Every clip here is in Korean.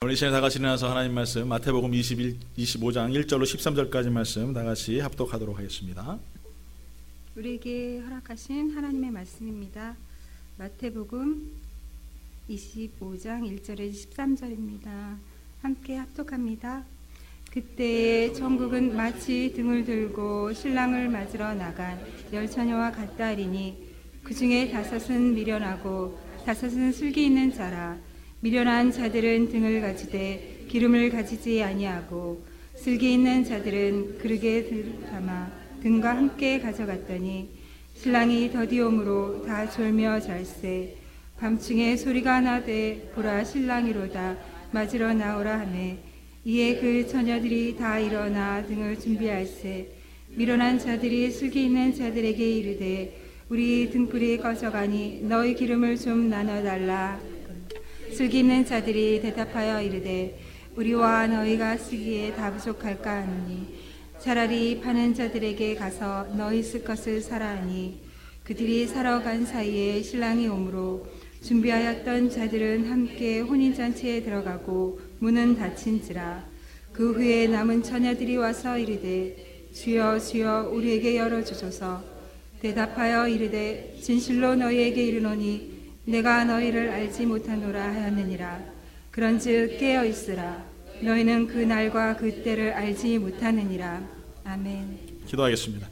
오늘 이 시간에 다 같이 일어나서 하나님 말씀 마태복음 25장 1절로 13절까지 말씀 다 같이 합독하도록 하겠습니다. 우리에게 허락하신 하나님의 말씀입니다. 마태복음 25장 1절에 13절입니다. 함께 합독합니다. 그때에 천국은 마치 등을 들고 신랑을 맞으러 나간 열 처녀와 같다리니 그 중에 다섯은 미련하고 다섯은 슬기 있는 자라. 미련한 자들은 등을 가지되 기름을 가지지 아니하고 슬기 있는 자들은 그릇에 담아 등과 함께 가져갔더니 신랑이 더디옴으로 다 졸며 잘세. 밤중에 소리가 나되 보라 신랑이로다 맞으러 나오라 하매 이에 그 처녀들이 다 일어나 등을 준비할세. 미련한 자들이 슬기 있는 자들에게 이르되 우리 등불이 꺼져가니 너희 기름을 좀 나눠달라. 슬기 있는 자들이 대답하여 이르되 우리와 너희가 쓰기에 다 부족할까 하노니 차라리 파는 자들에게 가서 너희 쓸 것을 사라 하니 그들이 사러 간 사이에 신랑이 오므로 준비하였던 자들은 함께 혼인잔치에 들어가고 문은 닫힌지라. 그 후에 남은 처녀들이 와서 이르되 주여 주여 우리에게 열어주소서. 대답하여 이르되 진실로 너희에게 이르노니 내가 너희를 알지 못하노라 하였느니라. 그런즉 깨어 있으라. 너희는 그 날과 그 때를 알지 못하느니라. 아멘. 기도하겠습니다.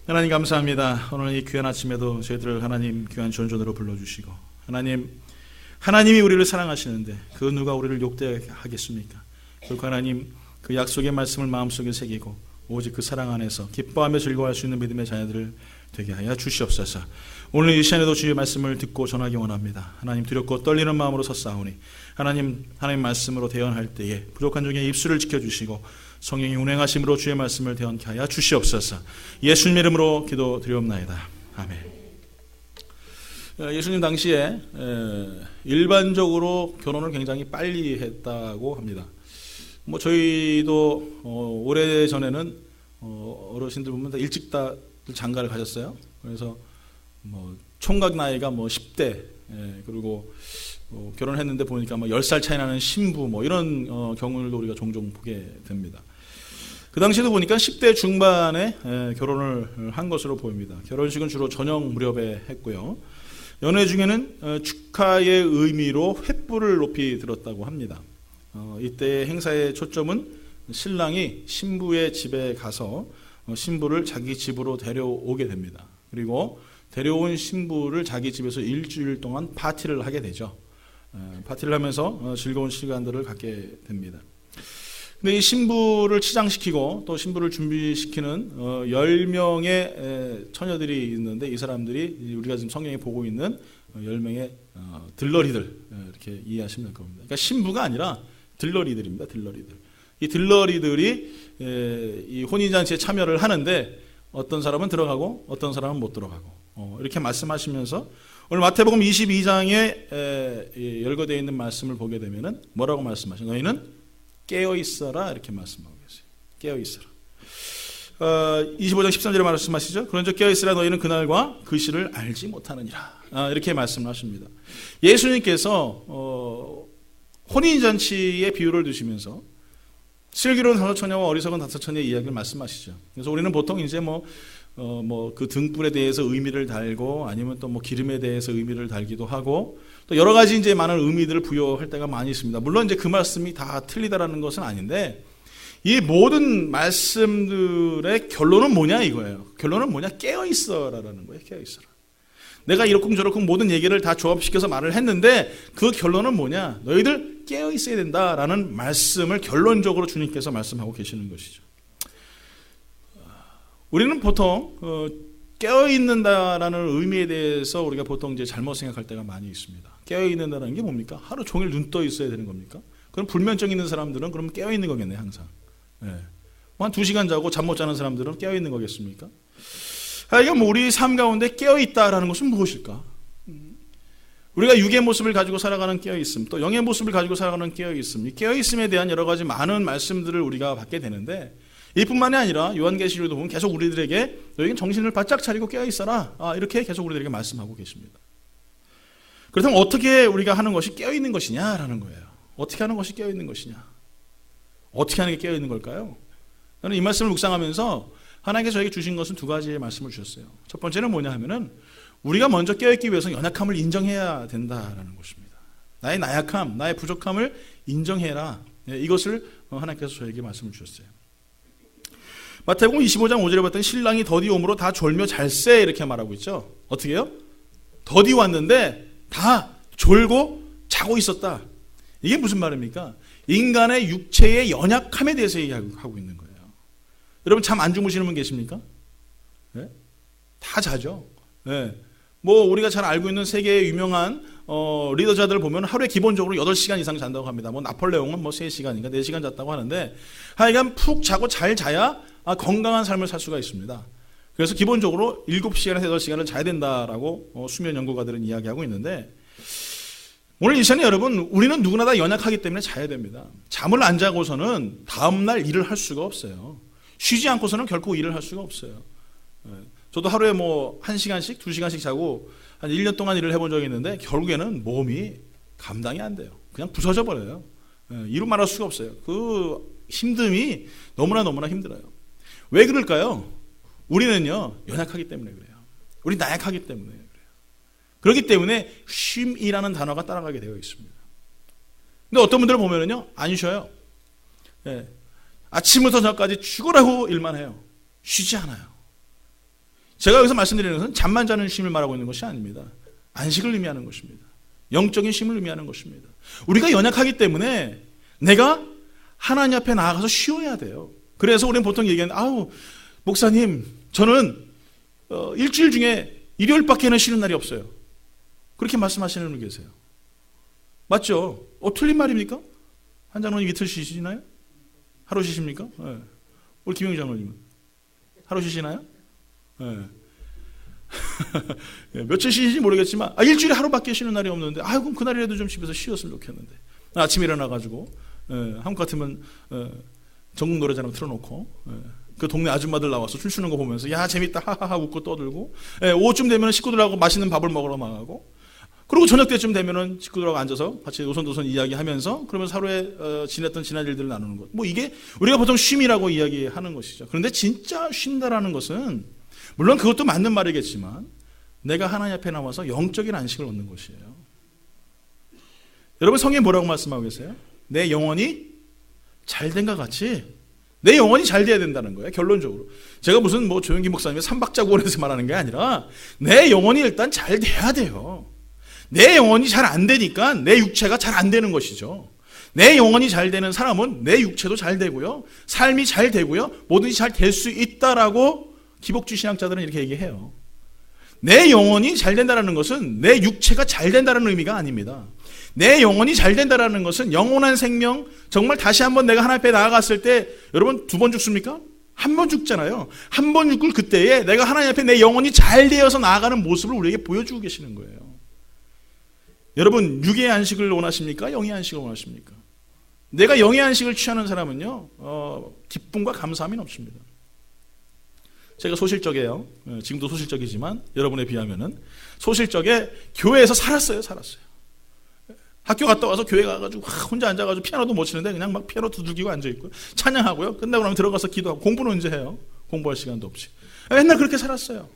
하나님 감사합니다. 오늘 이 귀한 아침에도 저희들을 하나님 귀한 존존으로 불러주시고 하나님이 우리를 사랑하시는데 그 누가 우리를 욕되하겠습니까? 결코 하나님 그 약속의 말씀을 마음속에 새기고 오직 그 사랑 안에서 기뻐하며 즐거워할 수 있는 믿음의 자녀들을 되게 하여 주시옵소서. 오늘 이 시간에도 주의 말씀을 듣고 전하기 원합니다. 하나님 두렵고 떨리는 마음으로 섰사오니 하나님 말씀으로 대언할 때에 부족한 중에 입술을 지켜주시고 성령이 운행하심으로 주의 말씀을 대언케 하여 주시옵소서. 예수님 이름으로 기도드리옵나이다. 아멘. 예수님 당시에 일반적으로 결혼을 굉장히 빨리 했다고 합니다. 저희도 오래전에는 어르신들 보면 다 일찍 다 장가를 가셨어요. 그래서 총각 나이가 10대, 그리고 결혼했는데 보니까 10살 차이 나는 신부 이런 경우들도 우리가 종종 보게 됩니다. 그 당시에도 보니까 10대 중반에 결혼을 한 것으로 보입니다. 결혼식은 주로 저녁 무렵에 했고요. 연회 중에는 축하의 의미로 횃불을 높이 들었다고 합니다. 이때 행사의 초점은 신랑이 신부의 집에 가서 신부를 자기 집으로 데려오게 됩니다. 그리고 데려온 신부를 자기 집에서 일주일 동안 파티를 하게 되죠. 파티를 하면서 즐거운 시간들을 갖게 됩니다. 근데 이 신부를 치장시키고 또 신부를 준비시키는 10명의 처녀들이 있는데 이 사람들이 우리가 지금 성경에 보고 있는 10명의 들러리들, 이렇게 이해하시면 될 겁니다. 그러니까 신부가 아니라 들러리들입니다. 들러리들. 이 들러리들이 이 혼인잔치에 참여를 하는데 어떤 사람은 들어가고 어떤 사람은 못 들어가고 이렇게 말씀하시면서 오늘 마태복음 22장에 열거되어 있는 말씀을 보게 되면은 뭐라고 말씀하시죠? 너희는 깨어 있어라 이렇게 말씀하고 계세요. 깨어 있어라. 25장 13절에 말씀하시죠. 그런즉 깨어 있으라 너희는 그날과 그 시를 알지 못하느니라. 이렇게 말씀하십니다. 예수님께서 혼인잔치의 비유를 두시면서 슬기로운 다섯 처녀와 어리석은 다섯 처녀의 이야기를 말씀하시죠. 그래서 우리는 보통 이제 그 등불에 대해서 의미를 달고 아니면 또 기름에 대해서 의미를 달기도 하고 또 여러 가지 이제 많은 의미들을 부여할 때가 많이 있습니다. 물론 이제 그 말씀이 다 틀리다라는 것은 아닌데 이 모든 말씀들의 결론은 뭐냐 이거예요. 결론은 뭐냐? 깨어 있어라라는 거예요. 깨어 있어라. 내가 이렇쿵저렇쿵 모든 얘기를 다 조합시켜서 말을 했는데 그 결론은 뭐냐? 너희들 깨어 있어야 된다라는 말씀을 결론적으로 주님께서 말씀하고 계시는 것이죠. 우리는 보통 깨어 있는다라는 의미에 대해서 우리가 보통 이제 잘못 생각할 때가 많이 있습니다. 깨어 있는다는 게 뭡니까? 하루 종일 눈 떠 있어야 되는 겁니까? 그럼 불면증 있는 사람들은 그럼 깨어 있는 거겠네 항상. 한 2시간 자고 잠 못 자는 사람들은 깨어 있는 거겠습니까? 이건 우리 삶 가운데 깨어있다라는 것은 무엇일까? 우리가 육의 모습을 가지고 살아가는 깨어있음, 또 영의 모습을 가지고 살아가는 깨어있음, 이 깨어있음에 대한 여러 가지 많은 말씀들을 우리가 받게 되는데 이뿐만이 아니라 요한계시록에도 보면 계속 우리들에게 너희는 정신을 바짝 차리고 깨어있어라 이렇게 계속 우리들에게 말씀하고 계십니다. 그렇다면 어떻게 우리가 하는 것이 깨어있는 것이냐라는 거예요. 어떻게 하는 것이 깨어있는 것이냐? 어떻게 하는 게 깨어있는 걸까요? 저는 이 말씀을 묵상하면서 하나님께서 저에게 주신 것은 두 가지의 말씀을 주셨어요. 첫 번째는 뭐냐 하면은 우리가 먼저 깨어있기 위해서는 연약함을 인정해야 된다라는 것입니다. 나의 나약함, 나의 부족함을 인정해라. 이것을 하나님께서 저에게 말씀을 주셨어요. 마태복음 25장 5절에 봤더니 신랑이 더디 오므로 다 졸며 잘세 이렇게 말하고 있죠. 어떻게 해요? 더디 왔는데 다 졸고 자고 있었다. 이게 무슨 말입니까? 인간의 육체의 연약함에 대해서 얘기하고 있는 거예요. 여러분 잠 안 주무시는 분 계십니까? 네? 다 자죠. 네. 뭐 우리가 잘 알고 있는 세계의 유명한 리더자들을 보면 하루에 기본적으로 8시간 이상 잔다고 합니다. 뭐 나폴레옹은 뭐 3시간인가 4시간 잤다고 하는데 하여간 푹 자고 잘 자야 건강한 삶을 살 수가 있습니다. 그래서 기본적으로 7시간에서 8시간을 자야 된다라고 수면 연구가들은 이야기하고 있는데 오늘 이 시간에 여러분 우리는 누구나 다 연약하기 때문에 자야 됩니다. 잠을 안 자고서는 다음날 일을 할 수가 없어요. 쉬지 않고서는 결코 일을 할 수가 없어요. 저도 하루에 뭐 1시간씩 2시간씩 자고 한 1년 동안 일을 해본 적이 있는데 결국에는 몸이 감당이 안 돼요. 그냥 부서져 버려요. 이루 말할 수가 없어요. 그 힘듦이 너무나 힘들어요. 왜 그럴까요? 우리는요 연약하기 때문에 그래요. 우리 나약하기 때문에 그래요. 그렇기 때문에 쉼이라는 단어가 따라가게 되어 있습니다. 근데 어떤 분들을 보면은요 안 쉬어요. 예. 아침부터 저녁까지 죽으라고 일만 해요. 쉬지 않아요. 제가 여기서 말씀드리는 것은 잠만 자는 쉼을 말하고 있는 것이 아닙니다. 안식을 의미하는 것입니다. 영적인 쉼을 의미하는 것입니다. 우리가 연약하기 때문에 내가 하나님 앞에 나아가서 쉬어야 돼요. 그래서 우리는 보통 얘기하는 목사님 저는 일주일 중에 일요일밖에는 쉬는 날이 없어요. 그렇게 말씀하시는 분 계세요. 맞죠? 틀린 말입니까? 한 장로님 이틀 쉬시나요? 하루 쉬십니까? 네. 우리 김영희 장로님은 하루 쉬시나요? 네. 며칠 쉬시는지 모르겠지만 일주일에 하루밖에 쉬는 날이 없는데 그럼 그날이라도 좀 집에서 쉬었으면 좋겠는데 아침에 일어나가지고 한국 같으면 전국 노래자랑 틀어놓고 그 동네 아줌마들 나와서 춤추는 거 보면서 야 재밌다 하하하 웃고 떠들고 오후쯤 되면 식구들하고 맛있는 밥을 먹으러 나가고 그리고 저녁 때쯤 되면은 식구들하고 앉아서 같이 오손도손 이야기하면서 그러면서 하루에 지냈던 지난 일들을 나누는 것. 뭐 이게 우리가 보통 쉼이라고 이야기하는 것이죠. 그런데 진짜 쉰다라는 것은 물론 그것도 맞는 말이겠지만 내가 하나님 앞에 나와서 영적인 안식을 얻는 것이에요. 여러분 성경에 뭐라고 말씀하고 계세요? 내 영혼이 잘된과 같이 내 영혼이 잘 돼야 된다는 거예요. 결론적으로. 제가 무슨 조용기 목사님의 삼박자구원에서 말하는 게 아니라 내 영혼이 일단 잘 돼야 돼요. 내 영혼이 잘 안 되니까 내 육체가 잘 안 되는 것이죠. 내 영혼이 잘 되는 사람은 내 육체도 잘 되고요. 삶이 잘 되고요. 뭐든지 잘 될 수 있다라고 기복주 신학자들은 이렇게 얘기해요. 내 영혼이 잘 된다는 것은 내 육체가 잘 된다는 의미가 아닙니다. 내 영혼이 잘 된다는 것은 영원한 생명, 정말 다시 한번 내가 하나님 앞에 나아갔을 때 여러분 2번 죽습니까? 한 번 죽잖아요. 한 번 죽을 그때에 내가 하나님 앞에 내 영혼이 잘 되어서 나아가는 모습을 우리에게 보여주고 계시는 거예요. 여러분 육의 안식을 원하십니까? 영의 안식을 원하십니까? 내가 영의 안식을 취하는 사람은요 기쁨과 감사함이 넘칩니다. 제가 소실적이에요. 지금도 소실적이지만 여러분에 비하면은 소실적에 교회에서 살았어요. 학교 갔다 와서 교회 가가지고 혼자 앉아가지고 피아노도 못 치는데 그냥 막 피아노 두들기고 앉아있고요. 찬양하고요. 끝나고 나면 들어가서 기도하고 공부는 언제 해요? 공부할 시간도 없이. 맨날 그렇게 살았어요.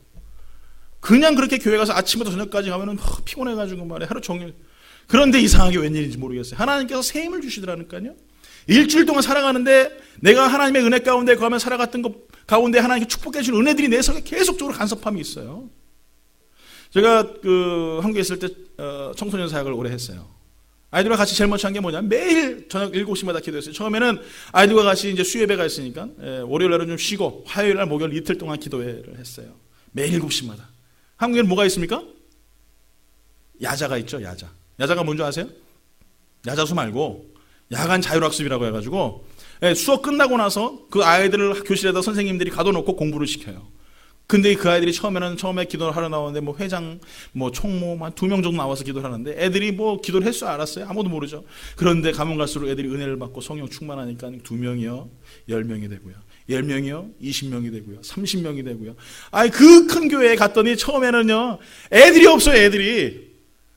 그냥 그렇게 교회 가서 아침부터 저녁까지 가면은 피곤해가지고 말이에요. 하루 종일. 그런데 이상하게 웬일인지 모르겠어요. 하나님께서 새 힘을 주시더라니까요. 일주일 동안 살아가는데 내가 하나님의 은혜 가운데 거하며 살아갔던 것 가운데 하나님께 축복해 주신 은혜들이 내 속에 계속적으로 간섭함이 있어요. 제가 한국에 있을 때 청소년 사역을 오래 했어요. 아이들과 같이 제일 먼저 한 게 뭐냐면 매일 저녁 7시마다 기도했어요. 처음에는 아이들과 같이 이제 수예배가 있으니까 월요일 날은 좀 쉬고 화요일 날 목요일 이틀 동안 기도회를 했어요. 매일 7시마다. 한국에는 뭐가 있습니까? 야자가 있죠. 야자가 뭔지 아세요? 야자수 말고 야간 자율학습이라고 해가지고 수업 끝나고 나서 그 아이들을 교실에다 선생님들이 가둬놓고 공부를 시켜요. 근데 그 아이들이 처음에 기도를 하러 나오는데 회장, 총무 한 2명 정도 나와서 기도를 하는데 애들이 기도를 할 줄 알았어요? 아무도 모르죠. 그런데 가면 갈수록 애들이 은혜를 받고 성령 충만하니까 2명이요, 10명이 되고요. 10명이요, 20명이 되고요. 30명이 되고요. 그 큰 교회에 갔더니 처음에는요, 애들이 없어요, 애들이.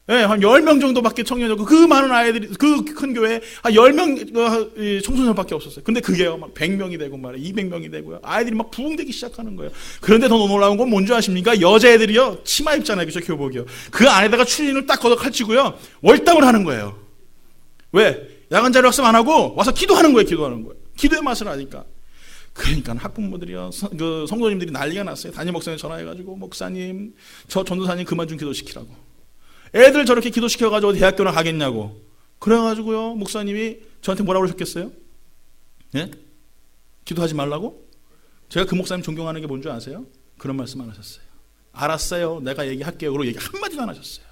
예, 한 10명 정도밖에 청년이 없고, 그 많은 아이들이, 그 큰 교회에 한 10명 청소년밖에 없었어요. 근데 그게요, 막 100명이 되고 말이에요. 200명이 되고요. 아이들이 막 부흥되기 시작하는 거예요. 그런데 더 놀라운 건 뭔지 아십니까? 여자애들이요, 치마 입잖아요. 그죠? 교복이요. 그 안에다가 추리닝을 딱 걷어 칼치고요, 월담을 하는 거예요. 왜? 야간 자율 학습 안 하고 와서 기도하는 거예요. 기도하는 거예요. 기도의 맛을 아니까. 그러니까 학부모들이요, 그 성도님들이 난리가 났어요. 담임 목사님 전화해가지고, 목사님, 저 전도사님 그만 좀 기도시키라고. 애들 저렇게 기도시켜가지고 대학교나 가겠냐고. 그래가지고요, 목사님이 저한테 뭐라고 그러셨겠어요? 예? 기도하지 말라고? 제가 그 목사님 존경하는 게 뭔지 아세요? 그런 말씀 안 하셨어요. 알았어요, 내가 얘기할게요. 그러고 얘기 한마디도 안 하셨어요.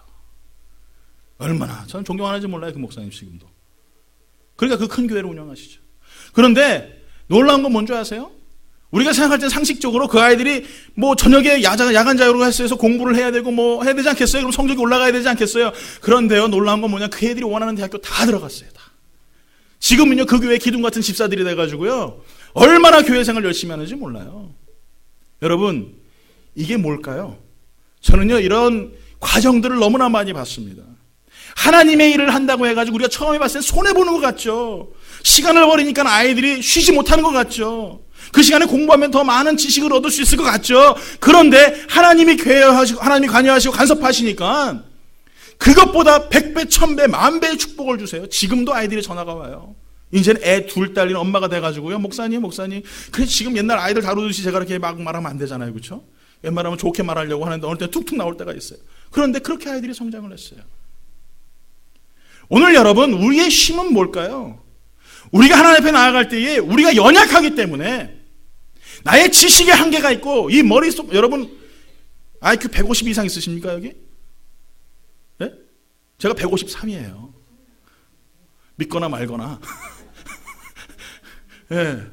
얼마나 저는 존경하는지 몰라요, 그 목사님 지금도. 그러니까 그 큰 교회를 운영하시죠. 그런데 놀라운 건 뭔지 아세요? 우리가 생각할 때 상식적으로 그 아이들이 뭐 저녁에 야간 자율로 해서 공부를 해야 되고 뭐 해야 되지 않겠어요? 그럼 성적이 올라가야 되지 않겠어요? 그런데요, 놀라운 건 뭐냐? 그 애들이 원하는 대학교 다 들어갔어요. 다. 지금은요, 그 교회 기둥 같은 집사들이 돼가지고요, 얼마나 교회 생활 열심히 하는지 몰라요. 여러분, 이게 뭘까요? 저는요, 이런 과정들을 너무나 많이 봤습니다. 하나님의 일을 한다고 해가지고 우리가 처음에 봤을 때 손해보는 것 같죠. 시간을 버리니까 아이들이 쉬지 못하는 것 같죠. 그 시간에 공부하면 더 많은 지식을 얻을 수 있을 것 같죠. 그런데 하나님이 관여하시고, 하나님이 관여하시고 간섭하시니까 그것보다 100배, 1000배, 10,000배의 축복을 주세요. 지금도 아이들이 전화가 와요. 이제는 애 둘 딸린 엄마가 돼가지고요, 목사님. 그래, 지금 옛날 아이들 다루듯이 제가 이렇게 막 말하면 안 되잖아요. 그렇죠? 웬만하면 좋게 말하려고 하는데 어느 때 툭툭 나올 때가 있어요. 그런데 그렇게 아이들이 성장을 했어요. 오늘 여러분, 우리의 힘은 뭘까요? 우리가 하나님 앞에 나아갈 때에 우리가 연약하기 때문에 나의 지식의 한계가 있고, 이 머릿속, 여러분 IQ 150 이상 있으십니까 여기? 네? 제가 153이에요. 믿거나 말거나. 네.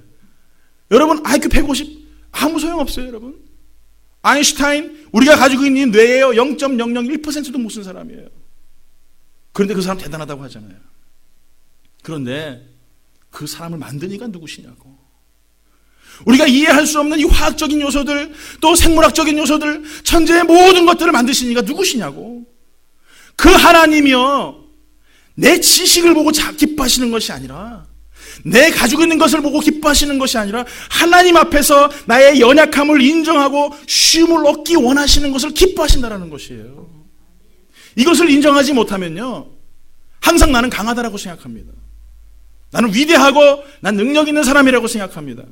여러분 IQ 150 아무 소용없어요. 여러분 아인슈타인, 우리가 가지고 있는 뇌예요 0.001%도 못 쓴 사람이에요. 그런데 그 사람 대단하다고 하잖아요. 그런데 그 사람을 만든 이가 누구시냐고. 우리가 이해할 수 없는 이 화학적인 요소들, 또 생물학적인 요소들, 천재의 모든 것들을 만드신 이가 누구시냐고. 그 하나님이요, 내 지식을 보고 기뻐하시는 것이 아니라, 내 가지고 있는 것을 보고 기뻐하시는 것이 아니라, 하나님 앞에서 나의 연약함을 인정하고 쉼을 얻기 원하시는 것을 기뻐하신다는 것이에요. 이것을 인정하지 못하면요, 항상 나는 강하다라고 생각합니다. 나는 위대하고 난 능력 있는 사람이라고 생각합니다.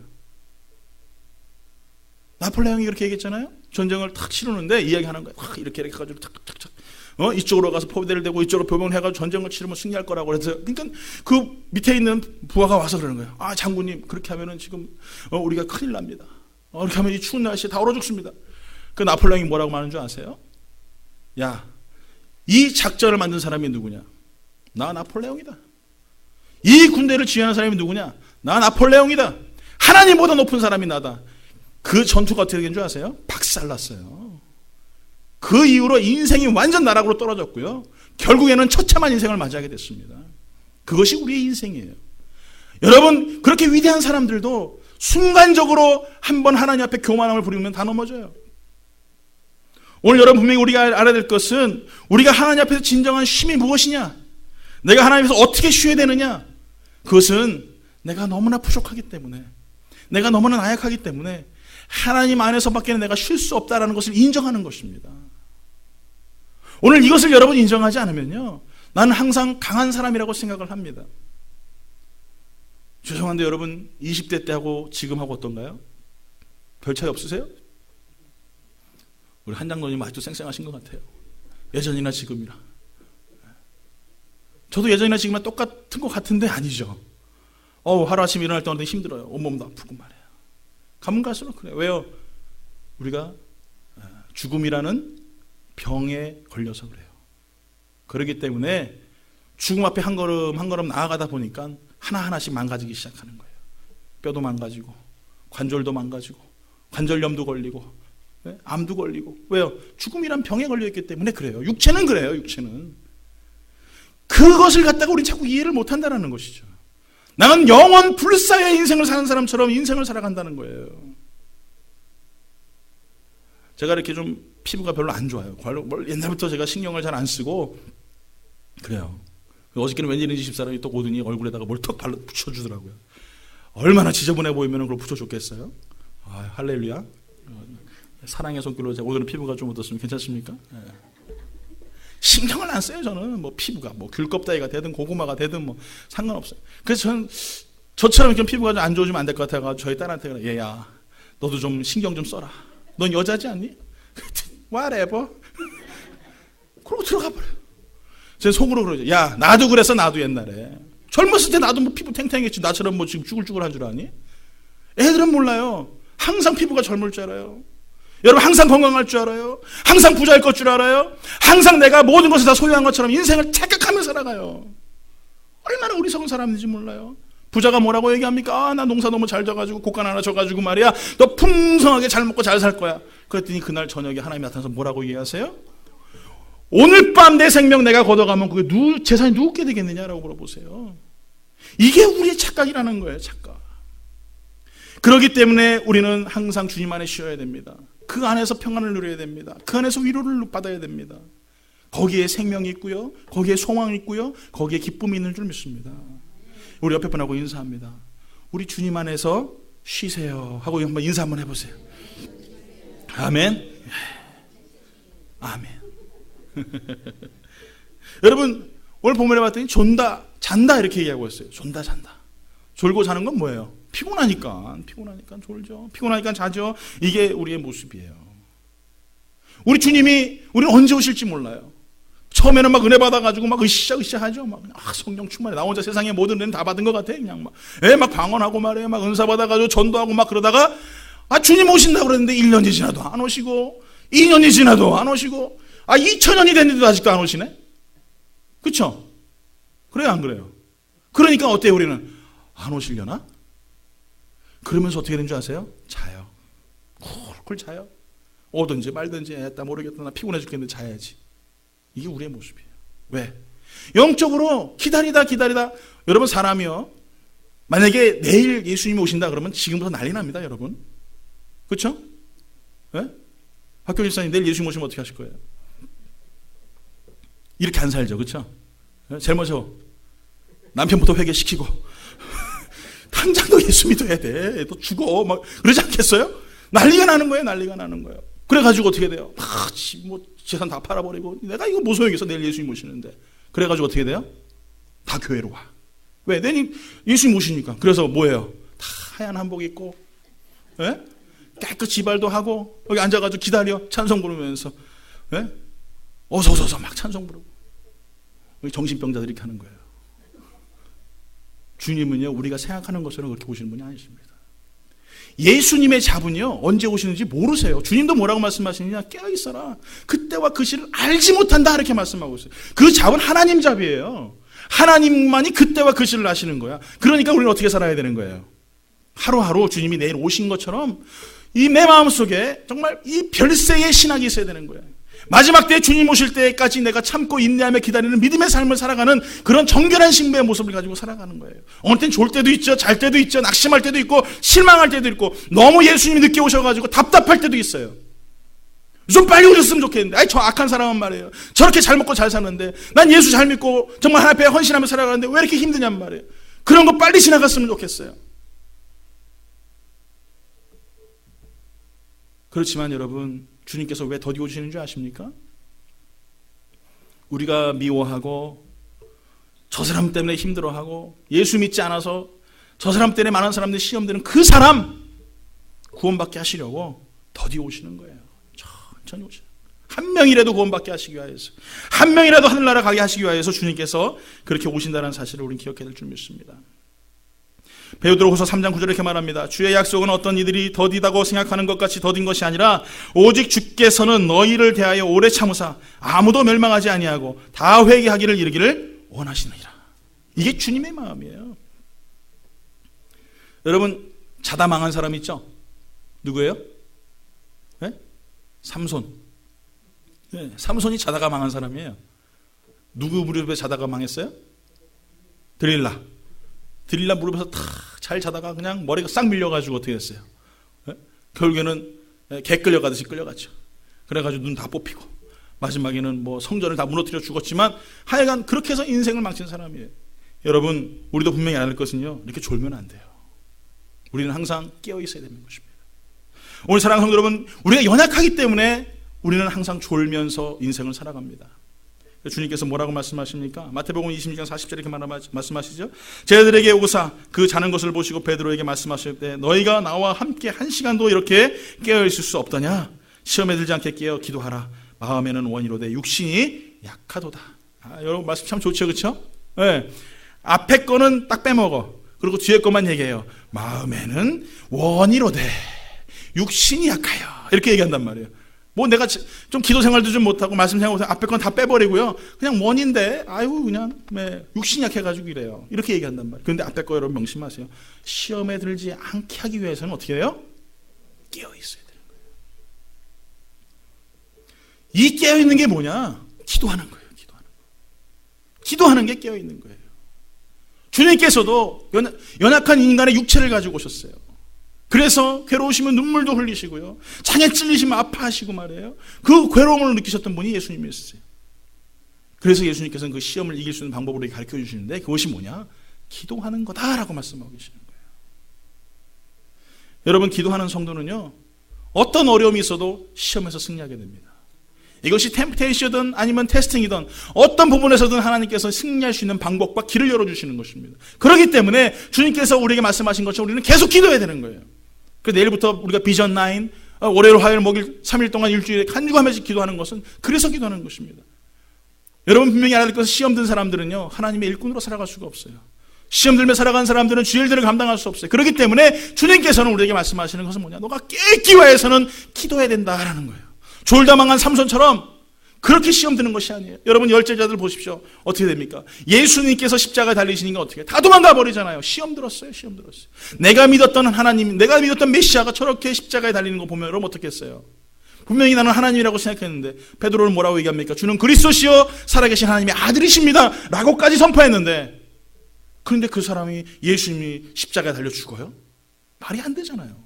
나폴레옹이 그렇게 얘기했잖아요. 전쟁을 탁 치르는데 이야기하는 거예요. 이렇게 해가지고 탁탁탁. 이쪽으로 가서 포대를 대고 이쪽으로 표병을 해가지고 전쟁을 치르면 승리할 거라고 그래서, 그러니까 그 밑에 있는 부하가 와서 그러는 거예요. 아, 장군님, 그렇게 하면은 지금 우리가 큰일 납니다. 이렇게 하면 이 추운 날씨에 다 얼어 죽습니다. 그 나폴레옹이 뭐라고 말하는 줄 아세요? 야, 이 작전을 만든 사람이 누구냐? 나 나폴레옹이다. 이 군대를 지휘하는 사람이 누구냐? 나 나폴레옹이다. 하나님보다 높은 사람이 나다. 그 전투가 어떻게 된 줄 아세요? 박살났어요. 그 이후로 인생이 완전 나락으로 떨어졌고요, 결국에는 처참한 인생을 맞이하게 됐습니다. 그것이 우리의 인생이에요. 여러분, 그렇게 위대한 사람들도 순간적으로 한번 하나님 앞에 교만함을 부리면 다 넘어져요. 오늘 여러분, 분명히 우리가 알아야 될 것은, 우리가 하나님 앞에서 진정한 쉼이 무엇이냐, 내가 하나님 앞에서 어떻게 쉬어야 되느냐, 그것은 내가 너무나 부족하기 때문에, 내가 너무나 나약하기 때문에 하나님 안에서밖에 내가 쉴 수 없다는 것을 인정하는 것입니다. 오늘 이것을 여러분 인정하지 않으면요, 나는 항상 강한 사람이라고 생각을 합니다. 죄송한데 여러분, 20대 때하고 지금하고 어떤가요? 별 차이 없으세요? 우리 한장로님 아직도 쌩쌩하신 것 같아요. 예전이나 지금이나. 저도 예전이나 지금이나 똑같은 것 같은데 아니죠. 하루아침에 일어날 때마다 힘들어요. 온몸도 아프고 말이에요. 가면 갈수록 그래요. 왜요? 우리가 죽음이라는 병에 걸려서 그래요. 그렇기 때문에 죽음 앞에 한 걸음 한 걸음 나아가다 보니까 하나하나씩 망가지기 시작하는 거예요. 뼈도 망가지고, 관절도 망가지고, 관절염도 걸리고, 암도 걸리고. 왜요? 죽음이란 병에 걸려있기 때문에 그래요. 육체는 그래요. 육체는. 그것을 갖다가 우리 자꾸 이해를 못한다는 것이죠. 나는 영원 불사의 인생을 사는 사람처럼 인생을 살아간다는 거예요. 제가 이렇게 좀 피부가 별로 안 좋아요. 옛날부터 제가 신경을 잘 안 쓰고 그래요. 어저께는 웬일인지 집사람이 또 오더니 얼굴에다가 뭘 턱 발로 붙여주더라고요. 얼마나 지저분해 보이면 그걸 붙여줬겠어요? 아, 할렐루야. 사랑의 손길로 제가 오늘은 피부가 좀 어떻습니까? 괜찮습니까? 신경을 안 써요. 저는 뭐 피부가 뭐 귤껍데기가 되든 고구마가 되든 뭐 상관없어요. 그래서 저는 저처럼 이렇게 피부가 좀 안 좋아지면 안 될 것 같아가지고 저희 딸한테 그래, 얘야 너도 좀 신경 좀 써라. 넌 여자지 않니? whatever. 그러고 들어가 버려요. 제 속으로 그러죠. 야, 나도 그랬어. 나도 옛날에 젊었을 때 나도 뭐 피부 탱탱했지. 나처럼 뭐 지금 쭈글쭈글한 줄 아니? 애들은 몰라요. 항상 피부가 젊을 줄 알아요. 여러분 항상 건강할 줄 알아요. 항상 부자일 것 줄 알아요. 항상 내가 모든 것을 다 소유한 것처럼 인생을 착각하며 살아가요. 얼마나 어리석은 사람인지 몰라요. 부자가 뭐라고 얘기합니까? 아, 나 농사 너무 잘 져가지고 곡간 하나 져가지고 말이야 너 풍성하게 잘 먹고 잘 살 거야. 그랬더니 그날 저녁에 하나님이 나타나서 뭐라고 얘기하세요? 오늘 밤 내 생명 내가 걷어가면 그게 재산이 누구께 되겠느냐라고 물어보세요. 이게 우리의 착각이라는 거예요. 착각. 그렇기 때문에 우리는 항상 주님 안에 쉬어야 됩니다. 그 안에서 평안을 누려야 됩니다. 그 안에서 위로를 받아야 됩니다. 거기에 생명이 있고요. 거기에 소망이 있고요. 거기에 기쁨이 있는 줄 믿습니다. 우리 옆에 분하고 인사합니다. 우리 주님 안에서 쉬세요 하고 한번 인사 한번 해보세요. 아멘. 아멘. 여러분 오늘 본문에 봤더니 존다 잔다 이렇게 얘기하고 있어요. 존다 잔다. 졸고 자는 건 뭐예요? 피곤하니까 졸죠. 피곤하니까 자죠. 이게 우리의 모습이에요. 우리 주님이 우리는 언제 오실지 몰라요. 처음에는 막 은혜 받아가지고 막 으쌰으쌰하죠. 막 성령 충만해. 나 혼자 세상의 모든 은혜는 다 받은 것 같아. 그냥 막 방언하고 말해. 막 은사 받아가지고 전도하고 막 그러다가 주님 오신다고 그랬는데 1년이 지나도 안 오시고 2년이 지나도 안 오시고 2000년이 됐는데도 아직도 안 오시네. 그렇죠? 그래요 안 그래요? 그러니까 어때요 우리는? 안 오시려나? 그러면서 어떻게 되는 줄 아세요? 자요. 쿨쿨 자요. 오든지 말든지 했다 모르겠다 나 피곤해 죽겠는데 자야지. 이게 우리의 모습이에요. 왜? 영적으로 기다리다 여러분 사람이요 만약에 내일 예수님이 오신다 그러면 지금부터 난리 납니다 여러분. 그렇죠? 네? 박교 집사님 내일 예수님 오시면 어떻게 하실 거예요? 이렇게 안 살죠. 그렇죠? 제일 먼저 남편부터 회개시키고 당장 너 예수 믿어야 돼. 너 죽어. 막 그러지 않겠어요? 난리가 나는 거예요. 그래가지고 어떻게 돼요? 뭐 재산 다 팔아버리고 내가 이거 뭐 소용있어 내일 예수님 오시는데. 그래가지고 어떻게 돼요? 다 교회로 와. 왜? 내일 예수님 오시니까. 그래서 뭐예요? 다 하얀 한복 입고 깨끗이 이발도 하고 여기 앉아가지고 기다려 찬송 부르면서 어서 막 찬송 부르고 정신병자들이 이렇게 하는 거예요. 주님은요 우리가 생각하는 것처럼 그렇게 오시는 분이 아니십니다. 예수님의 잡은요 언제 오시는지 모르세요. 주님도 뭐라고 말씀하시느냐? 깨어있어라. 그때와 그 시를 알지 못한다 이렇게 말씀하고 있어요. 그 잡은 하나님 잡이에요. 하나님만이 그때와 그 시를 아시는 거야. 그러니까 우리는 어떻게 살아야 되는 거예요? 하루하루 주님이 내일 오신 것처럼 이 내 마음속에 정말 이 별세의 신학이 있어야 되는 거예요. 마지막 때 주님 오실 때까지 내가 참고 인내하며 기다리는 믿음의 삶을 살아가는 그런 정결한 신부의 모습을 가지고 살아가는 거예요. 어느 때는 좋을 때도 있죠. 잘 때도 있죠. 낙심할 때도 있고 실망할 때도 있고 너무 예수님이 늦게 오셔가지고 답답할 때도 있어요. 좀 빨리 오셨으면 좋겠는데 저 악한 사람은 말이에요. 저렇게 잘 먹고 잘 사는데 난 예수 잘 믿고 정말 하나님 앞에 헌신하며 살아가는데 왜 이렇게 힘드냔 말이에요. 그런 거 빨리 지나갔으면 좋겠어요. 그렇지만 여러분 주님께서 왜 더디 오시는 줄 아십니까? 우리가 미워하고 저 사람 때문에 힘들어하고 예수 믿지 않아서 저 사람 때문에 많은 사람들이 시험되는 그 사람 구원받게 하시려고 더디 오시는 거예요. 천천히 오시는 한 명이라도 구원받게 하시기 위해서 한 명이라도 하늘나라 가게 하시기 위해서 주님께서 그렇게 오신다는 사실을 우리는 기억해야 될 줄 믿습니다. 베드로후서 3장 9절에 이렇게 말합니다. 주의 약속은 어떤 이들이 더디다고 생각하는 것 같이 더딘 것이 아니라 오직 주께서는 너희를 대하여 오래 참으사 아무도 멸망하지 아니하고 다 회개하기를 이르기를 원하시느니라. 이게 주님의 마음이에요. 여러분 자다 망한 사람 있죠? 누구예요? 네? 삼손. 네, 삼손이 자다가 망한 사람이에요. 누구 무릎에 자다가 망했어요? 들릴라 무릎에서 탁 잘 자다가 그냥 머리가 싹 밀려가지고 어떻게 됐어요? 결국에는 개 끌려가듯이 끌려갔죠. 그래가지고 눈 다 뽑히고 마지막에는 뭐 성전을 다 무너뜨려 죽었지만 하여간 그렇게 해서 인생을 망친 사람이에요. 여러분, 우리도 분명히 알아야 할 것은요, 이렇게 졸면 안 돼요. 우리는 항상 깨어 있어야 되는 것입니다. 오늘 사랑하는 성도 여러분, 우리가 연약하기 때문에 우리는 항상 졸면서 인생을 살아갑니다. 주님께서 뭐라고 말씀하십니까? 마태복음 26장 40절에 이렇게 말씀하시죠. 제자들에게 오사 그 자는 것을 보시고 베드로에게 말씀하실 때 너희가 나와 함께 한 시간도 이렇게 깨어 있을 수 없더냐? 시험에 들지 않게 깨어 기도하라. 마음에는 원이로되 육신이 약하도다. 여러분 말씀 참 좋죠, 그렇죠? 네. 앞에 거는 딱 빼먹어. 그리고 뒤에 것만 얘기해요. 마음에는 원이로되 육신이 약하여. 이렇게 얘기한단 말이에요. 뭐 내가 좀 기도 생활도 좀 못하고 말씀 생활 못하고 앞에 건 다 빼버리고요. 그냥 원인데 아이고 그냥 육신이 약해가지고 이래요. 이렇게 얘기한단 말이에요. 그런데 앞에 거 여러분 명심하세요. 시험에 들지 않게 하기 위해서는 어떻게 해요? 깨어 있어야 되는 거예요. 이 깨어 있는 게 뭐냐? 기도하는 거예요. 기도하는 게 깨어 있는 거예요. 주님께서도 연약한 인간의 육체를 가지고 오셨어요. 그래서 괴로우시면 눈물도 흘리시고요. 장에 찔리시면 아파하시고 말이에요. 그 괴로움을 느끼셨던 분이 예수님이었어요. 그래서 예수님께서는 그 시험을 이길 수 있는 방법을 가르쳐 주시는데 그것이 뭐냐? 기도하는 거다라고 말씀하고 계시는 거예요. 여러분, 기도하는 성도는요, 어떤 어려움이 있어도 시험에서 승리하게 됩니다. 이것이 템프테이션이든 아니면 테스팅이든 어떤 부분에서든 하나님께서 승리할 수 있는 방법과 길을 열어주시는 것입니다. 그렇기 때문에 주님께서 우리에게 말씀하신 것처럼 우리는 계속 기도해야 되는 거예요. 그래서 내일부터 우리가 비전 9, 월요일, 화요일, 목요일 3일 동안 일주일에 간구하면서 기도하는 것은 그래서 기도하는 것입니다. 여러분 분명히 알아야 될 것은 시험 든 사람들은요, 하나님의 일꾼으로 살아갈 수가 없어요. 시험 들며 살아가는 사람들은 주의 일들을 감당할 수 없어요. 그렇기 때문에 주님께서는 우리에게 말씀하시는 것은 뭐냐? 너가 깨기 위해서는 기도해야 된다라는 거예요. 졸다 망한 삼손처럼 그렇게 시험 드는 것이 아니에요. 여러분 열제자들 보십시오. 어떻게 됩니까? 예수님께서 십자가에 달리시니까 어떻게 해요? 다 도망가 버리잖아요. 시험 들었어요. 내가 믿었던 하나님, 내가 믿었던 메시아가 저렇게 십자가에 달리는 거 보면 여러분 어떻게 했어요? 분명히 나는 하나님이라고 생각했는데 베드로는 뭐라고 얘기합니까? 주는 그리스도시요 살아계신 하나님의 아들이십니다 라고까지 선포했는데, 그런데 그 사람이 예수님이 십자가에 달려 죽어요? 말이 안 되잖아요.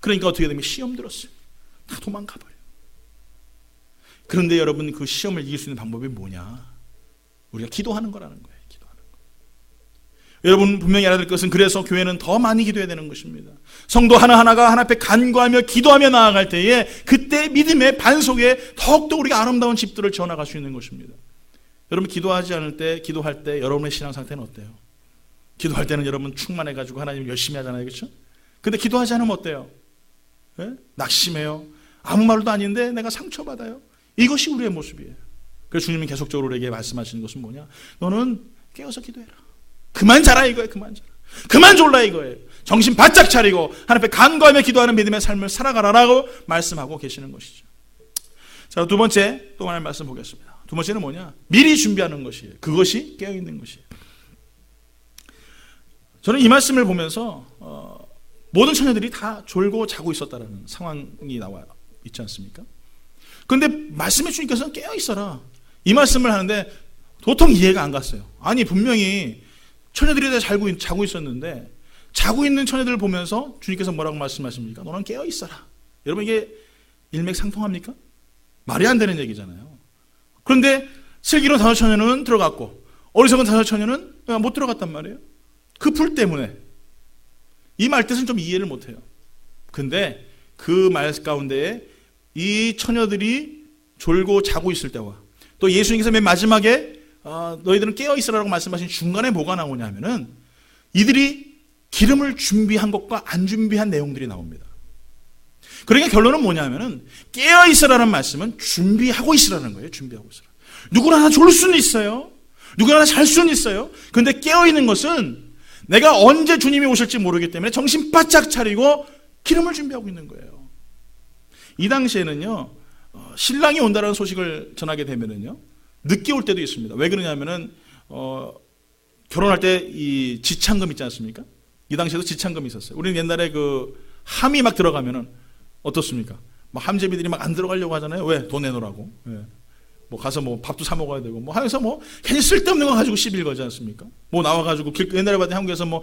그러니까 어떻게 되면 시험 들었어요. 다 도망가 버려요. 그런데 여러분, 그 시험을 이길 수 있는 방법이 뭐냐? 우리가 기도하는 거라는 거예요. 기도하는 거. 여러분 분명히 알아야 될 것은, 그래서 교회는 더 많이 기도해야 되는 것입니다. 성도 하나하나가 하나 앞에 간구하며 기도하며 나아갈 때에 그때 믿음의 반석에 더욱더 우리가 아름다운 집들을 지어나갈 수 있는 것입니다. 여러분 기도하지 않을 때, 기도할 때 여러분의 신앙 상태는 어때요? 기도할 때는 여러분 충만해가지고 하나님 열심히 하잖아요, 그렇죠? 근데 기도하지 않으면 어때요? 네? 낙심해요. 아무 말도 아닌데 내가 상처받아요. 이것이 우리의 모습이에요. 그래서 주님이 계속적으로 우리에게 말씀하시는 것은 뭐냐? 너는 깨어서 기도해라. 그만 자라 이거예요. 그만 졸라 이거예요. 정신 바짝 차리고 하나님 앞에 간구하며 기도하는 믿음의 삶을 살아가라라고 말씀하고 계시는 것이죠. 자, 두 번째 또 하나의 말씀 보겠습니다. 두 번째는 뭐냐? 미리 준비하는 것이에요. 그것이 깨어있는 것이에요. 저는 이 말씀을 보면서 모든 처녀들이 다 졸고 자고 있었다는 상황이 나와 있지 않습니까? 그런데 말씀해 주님께서는 깨어있어라 이 말씀을 하는데 도통 이해가 안 갔어요. 아니 분명히 처녀들이 다 자고 있었는데 자고 있는 처녀들을 보면서 주님께서 뭐라고 말씀하십니까? 너는 깨어있어라. 여러분 이게 일맥상통합니까? 말이 안 되는 얘기잖아요. 그런데 슬기로운 다섯 처녀는 들어갔고 어리석은 다섯 처녀는 못 들어갔단 말이에요. 그 불 때문에. 이 말 뜻은 좀 이해를 못해요. 근데 그 말 가운데에 이 처녀들이 졸고 자고 있을 때와 또 예수님께서 맨 마지막에 너희들은 깨어있으라고 말씀하신 중간에 뭐가 나오냐면은 이들이 기름을 준비한 것과 안 준비한 내용들이 나옵니다. 그러니까 결론은 뭐냐면은 깨어있으라는 말씀은 준비하고 있으라는 거예요. 준비하고 있으라. 누구나 하나 졸 수는 있어요. 누구나 하나 잘 수는 있어요. 그런데 깨어있는 것은 내가 언제 주님이 오실지 모르기 때문에 정신 바짝 차리고 기름을 준비하고 있는 거예요. 이 당시에는요, 신랑이 온다는 소식을 전하게 되면은요, 늦게 올 때도 있습니다. 왜 그러냐면은, 결혼할 때 이 지창금 있지 않습니까? 이 당시에도 지창금이 있었어요. 우리는 옛날에 그 함이 막 들어가면은 어떻습니까? 막 함재미들이 막 안 들어가려고 하잖아요. 왜? 돈 내놓으라고. 예. 뭐 가서 뭐 밥도 사 먹어야 되고 뭐 하면서 뭐 괜히 쓸데없는 거 가지고 시비를 걸지 않습니까? 뭐 나와가지고 옛날에 봤더니 한국에서 뭐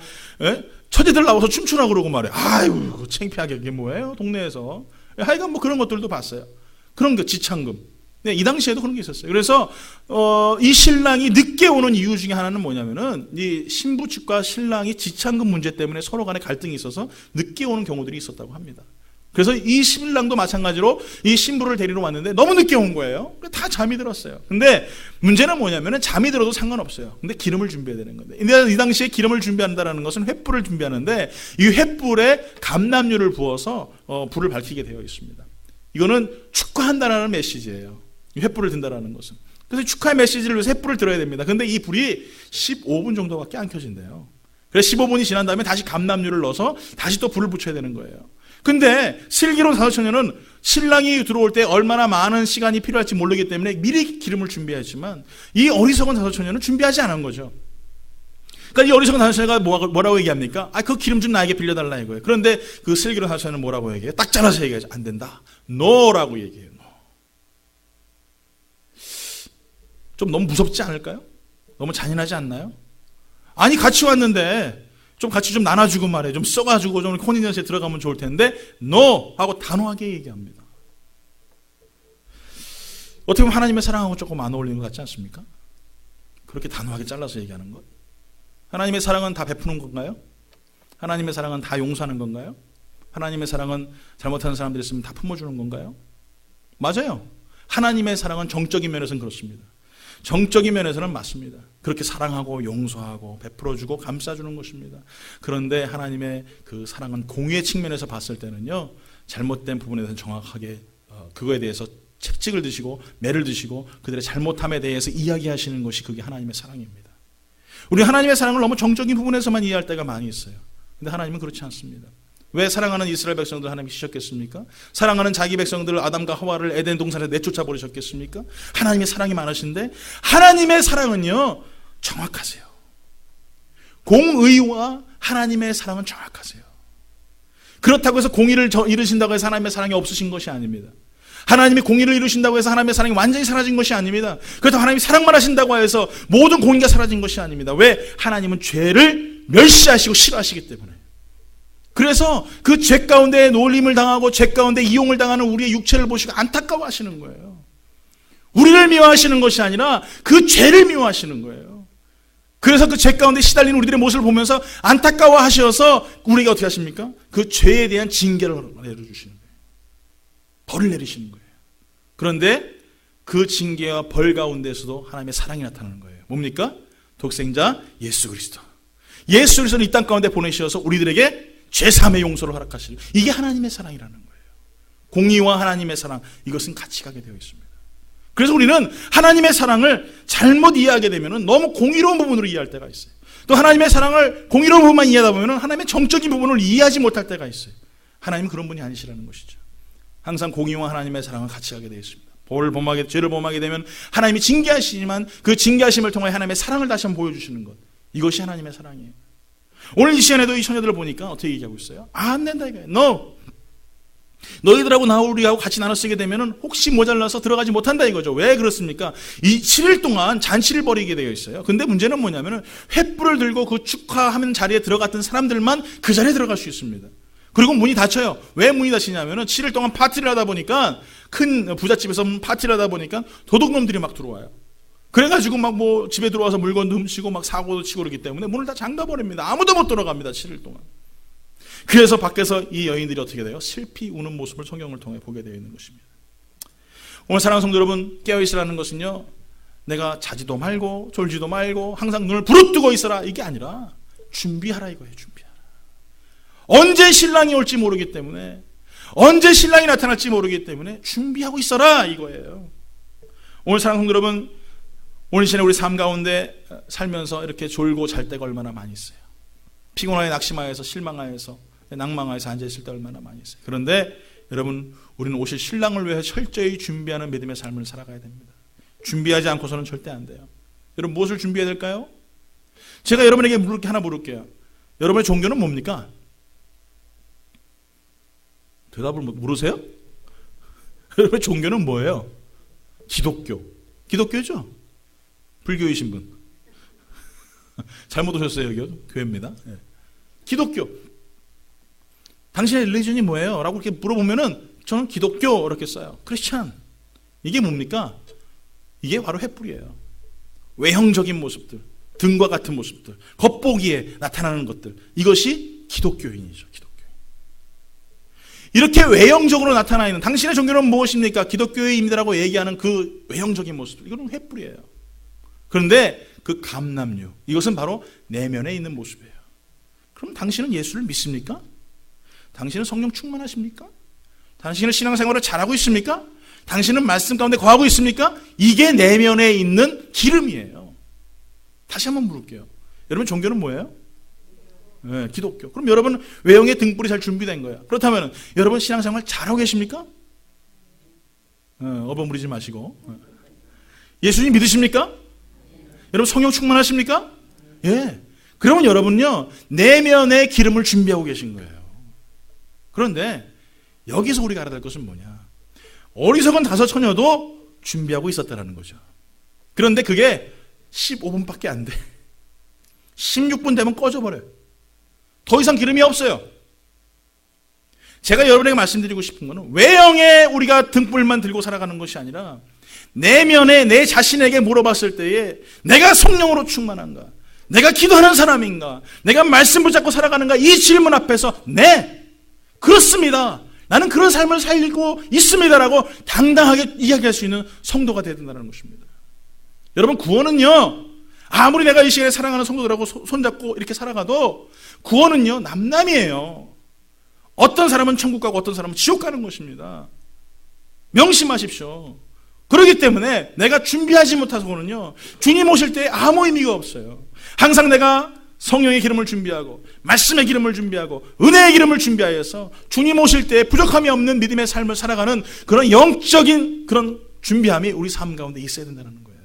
처제들 나와서 춤추라고 그러고 말이에요. 아이고 창피하게 이게 뭐예요? 동네에서. 하여간 뭐 그런 것들도 봤어요. 그런 거 지창금. 네, 이 당시에도 그런 게 있었어요. 그래서 이 신랑이 늦게 오는 이유 중에 하나는 뭐냐면은 이 신부 측과 신랑이 지참금 문제 때문에 서로 간에 갈등이 있어서 늦게 오는 경우들이 있었다고 합니다. 그래서 이 신랑도 마찬가지로 이 신부를 데리러 왔는데 너무 늦게 온 거예요. 다 잠이 들었어요. 근데 문제는 뭐냐면은 잠이 들어도 상관없어요. 근데 기름을 준비해야 되는 건데, 이 당시에 기름을 준비한다는 것은 횃불을 준비하는데 이 횃불에 감람유를 부어서 불을 밝히게 되어 있습니다. 이거는 축하한다라는 메시지예요. 횃불을 든다라는 것은. 그래서 축하의 메시지를 위해서 횃불을 들어야 됩니다. 근데 이 불이 15분 정도밖에 안 켜진대요. 그래서 15분이 지난 다음에 다시 감람유를 넣어서 다시 또 불을 붙여야 되는 거예요. 근데 슬기로운 사도처녀는 신랑이 들어올 때 얼마나 많은 시간이 필요할지 모르기 때문에 미리 기름을 준비했지만 이 어리석은 사도처녀는 준비하지 않은 거죠. 그러니까 이 어리석은 사도처녀가 뭐라고 얘기합니까? 그 기름 좀 나에게 빌려달라 이거예요. 그런데 그 슬기로운 사도처녀는 뭐라고 얘기해요? 딱 잘라서 얘기하죠. 안 된다. no라고 얘기해요. No. 좀 너무 무섭지 않을까요? 너무 잔인하지 않나요? 아니 같이 왔는데 좀 같이 좀 나눠주고 말해. 좀 써가지고 좀 혼인연세에 들어가면 좋을 텐데 no 하고 단호하게 얘기합니다. 어떻게 보면 하나님의 사랑하고 조금 안 어울리는 것 같지 않습니까? 그렇게 단호하게 잘라서 얘기하는 것. 하나님의 사랑은 다 베푸는 건가요? 하나님의 사랑은 다 용서하는 건가요? 하나님의 사랑은 잘못하는 사람들이 있으면 다 품어주는 건가요? 맞아요. 하나님의 사랑은 정적인 면에서는 그렇습니다. 정적인 면에서는 맞습니다. 그렇게 사랑하고 용서하고 베풀어주고 감싸주는 것입니다. 그런데 하나님의 그 사랑은 공의의 측면에서 봤을 때는요, 잘못된 부분에 대해서 정확하게 그거에 대해서 책찍을 드시고 매를 드시고 그들의 잘못함에 대해서 이야기하시는 것이 그게 하나님의 사랑입니다. 우리 하나님의 사랑을 너무 정적인 부분에서만 이해할 때가 많이 있어요. 근데 하나님은 그렇지 않습니다. 왜 사랑하는 이스라엘 백성들 하나님이 치셨겠습니까? 사랑하는 자기 백성들 아담과 하와를 에덴 동산에 내쫓아 버리셨겠습니까? 하나님의 사랑이 많으신데 하나님의 사랑은요 정확하세요. 공의와 하나님의 사랑은 정확하세요. 그렇다고 해서 공의를 이루신다고 해서 하나님의 사랑이 없으신 것이 아닙니다. 하나님이 공의를 이루신다고 해서 하나님의 사랑이 완전히 사라진 것이 아닙니다. 그렇다고 하나님이 사랑만 하신다고 해서 모든 공의가 사라진 것이 아닙니다. 왜? 하나님은 죄를 멸시하시고 싫어하시기 때문에. 그래서 그 죄 가운데 놀림을 당하고 죄 가운데 이용을 당하는 우리의 육체를 보시고 안타까워하시는 거예요. 우리를 미워하시는 것이 아니라 그 죄를 미워하시는 거예요. 그래서 그 죄 가운데 시달리는 우리들의 모습을 보면서 안타까워하셔서 우리가 어떻게 하십니까? 그 죄에 대한 징계를 내려주시는 거예요. 벌을 내리시는 거예요. 그런데 그 징계와 벌 가운데서도 하나님의 사랑이 나타나는 거예요. 뭡니까? 독생자 예수 그리스도. 예수 그리스도를 이 땅 가운데 보내셔서 우리들에게 죄사함의 용서를 허락하시는, 이게 하나님의 사랑이라는 거예요. 공의와 하나님의 사랑, 이것은 같이 가게 되어 있습니다. 그래서 우리는 하나님의 사랑을 잘못 이해하게 되면 너무 공의로운 부분으로 이해할 때가 있어요. 또 하나님의 사랑을 공의로운 부분만 이해하다 보면 하나님의 정적인 부분을 이해하지 못할 때가 있어요. 하나님은 그런 분이 아니시라는 것이죠. 항상 공의와 하나님의 사랑은 같이 가게 되어 있습니다. 죄를 범하게 되면 하나님이 징계하시지만 그 징계하심을 통해 하나님의 사랑을 다시 한번 보여주시는 것, 이것이 하나님의 사랑이에요. 오늘 이 시간에도 이 처녀들을 보니까 어떻게 얘기하고 있어요? 안 된다 이거예요. No. 너희들하고 우리하고 같이 나눠 쓰게 되면 혹시 모자라서 들어가지 못한다 이거죠. 왜 그렇습니까? 이 7일 동안 잔치를 벌이게 되어 있어요. 근데 문제는 뭐냐면 횃불을 들고 그 축하하는 자리에 들어갔던 사람들만 그 자리에 들어갈 수 있습니다. 그리고 문이 닫혀요. 왜 문이 닫히냐면은 7일 동안 파티를 하다 보니까, 큰 부잣집에서 파티를 하다 보니까 도둑놈들이 막 들어와요. 그래가지고 막 집에 들어와서 물건도 훔치고 막 사고도 치고 그러기 때문에 문을 다 잠가버립니다. 아무도 못 들어갑니다. 7일 동안. 그래서 밖에서 이 여인들이 어떻게 돼요? 슬피 우는 모습을 성경을 통해 보게 되어 있는 것입니다. 오늘 사랑하는 성도 여러분, 깨어있으라는 것은요, 내가 자지도 말고 졸지도 말고 항상 눈을 부릅뜨고 있어라, 이게 아니라 준비하라 이거예요. 준비하라. 언제 신랑이 올지 모르기 때문에, 언제 신랑이 나타날지 모르기 때문에 준비하고 있어라 이거예요. 오늘 사랑하는 성도 여러분, 오늘 시간에 우리 삶 가운데 살면서 이렇게 졸고 잘 때가 얼마나 많이 있어요. 피곤하여 낙심하여서 실망하여서 낭망하여서 앉아있을 때 얼마나 많이 있어요. 그런데 여러분, 우리는 오실 신랑을 위해 철저히 준비하는 믿음의 삶을 살아가야 됩니다. 준비하지 않고서는 절대 안 돼요. 여러분, 무엇을 준비해야 될까요? 제가 여러분에게 하나 물을게요. 여러분의 종교는 뭡니까? 대답을 물으세요? 여러분의 종교는 뭐예요? 기독교. 기독교죠? 불교이신 분. 잘못 오셨어요. 여기 교회입니다. 네. 기독교. 당신의 릴리전이 뭐예요? 라고 이렇게 물어보면은 저는 기독교 이렇게 써요. 크리스찬. 이게 뭡니까? 이게 바로 횃불이에요. 외형적인 모습들, 등과 같은 모습들, 겉보기에 나타나는 것들, 이것이 기독교인이죠. 기독교인. 이렇게 외형적으로 나타나 있는 당신의 종교는 무엇입니까? 기독교인입니다라고 얘기하는 그 외형적인 모습들, 이거는 횃불이에요. 그런데 그 감람류, 이것은 바로 내면에 있는 모습이에요. 그럼 당신은 예수를 믿습니까? 당신은 성령 충만하십니까? 당신은 신앙생활을 잘하고 있습니까? 당신은 말씀 가운데 거하고 있습니까? 이게 내면에 있는 기름이에요. 다시 한번 물을게요. 여러분 종교는 뭐예요? 네, 기독교. 그럼 여러분 외형의 등불이 잘 준비된 거예요. 그렇다면 여러분 신앙생활 잘하고 계십니까? 어버무리지 마시고. 예수님 믿으십니까? 여러분 성령 충만하십니까? 예. 그러면 여러분요 내면의 기름을 준비하고 계신 거예요. 그런데 여기서 우리가 알아야 될 것은 뭐냐? 어리석은 다섯 처녀도 준비하고 있었다는 거죠. 그런데 그게 15분밖에 안 돼. 16분 되면 꺼져버려요. 더 이상 기름이 없어요. 제가 여러분에게 말씀드리고 싶은 것은 외형에 우리가 등불만 들고 살아가는 것이 아니라 내면에 내 자신에게 물어봤을 때에 내가 성령으로 충만한가? 내가 기도하는 사람인가? 내가 말씀 붙잡고 살아가는가? 이 질문 앞에서 네, 그렇습니다. 나는 그런 삶을 살고 있습니다라고 당당하게 이야기할 수 있는 성도가 되어야 된다는 것입니다. 여러분 구원은요 아무리 내가 이 시간에 사랑하는 성도들하고 손잡고 이렇게 살아가도 구원은요 남남이에요. 어떤 사람은 천국 가고 어떤 사람은 지옥 가는 것입니다. 명심하십시오. 그렇기 때문에 내가 준비하지 못해서는요 주님 오실 때 아무 의미가 없어요. 항상 내가 성령의 기름을 준비하고 말씀의 기름을 준비하고 은혜의 기름을 준비하여서 주님 오실 때 부족함이 없는 믿음의 삶을 살아가는 그런 영적인 그런 준비함이 우리 삶 가운데 있어야 된다는 거예요.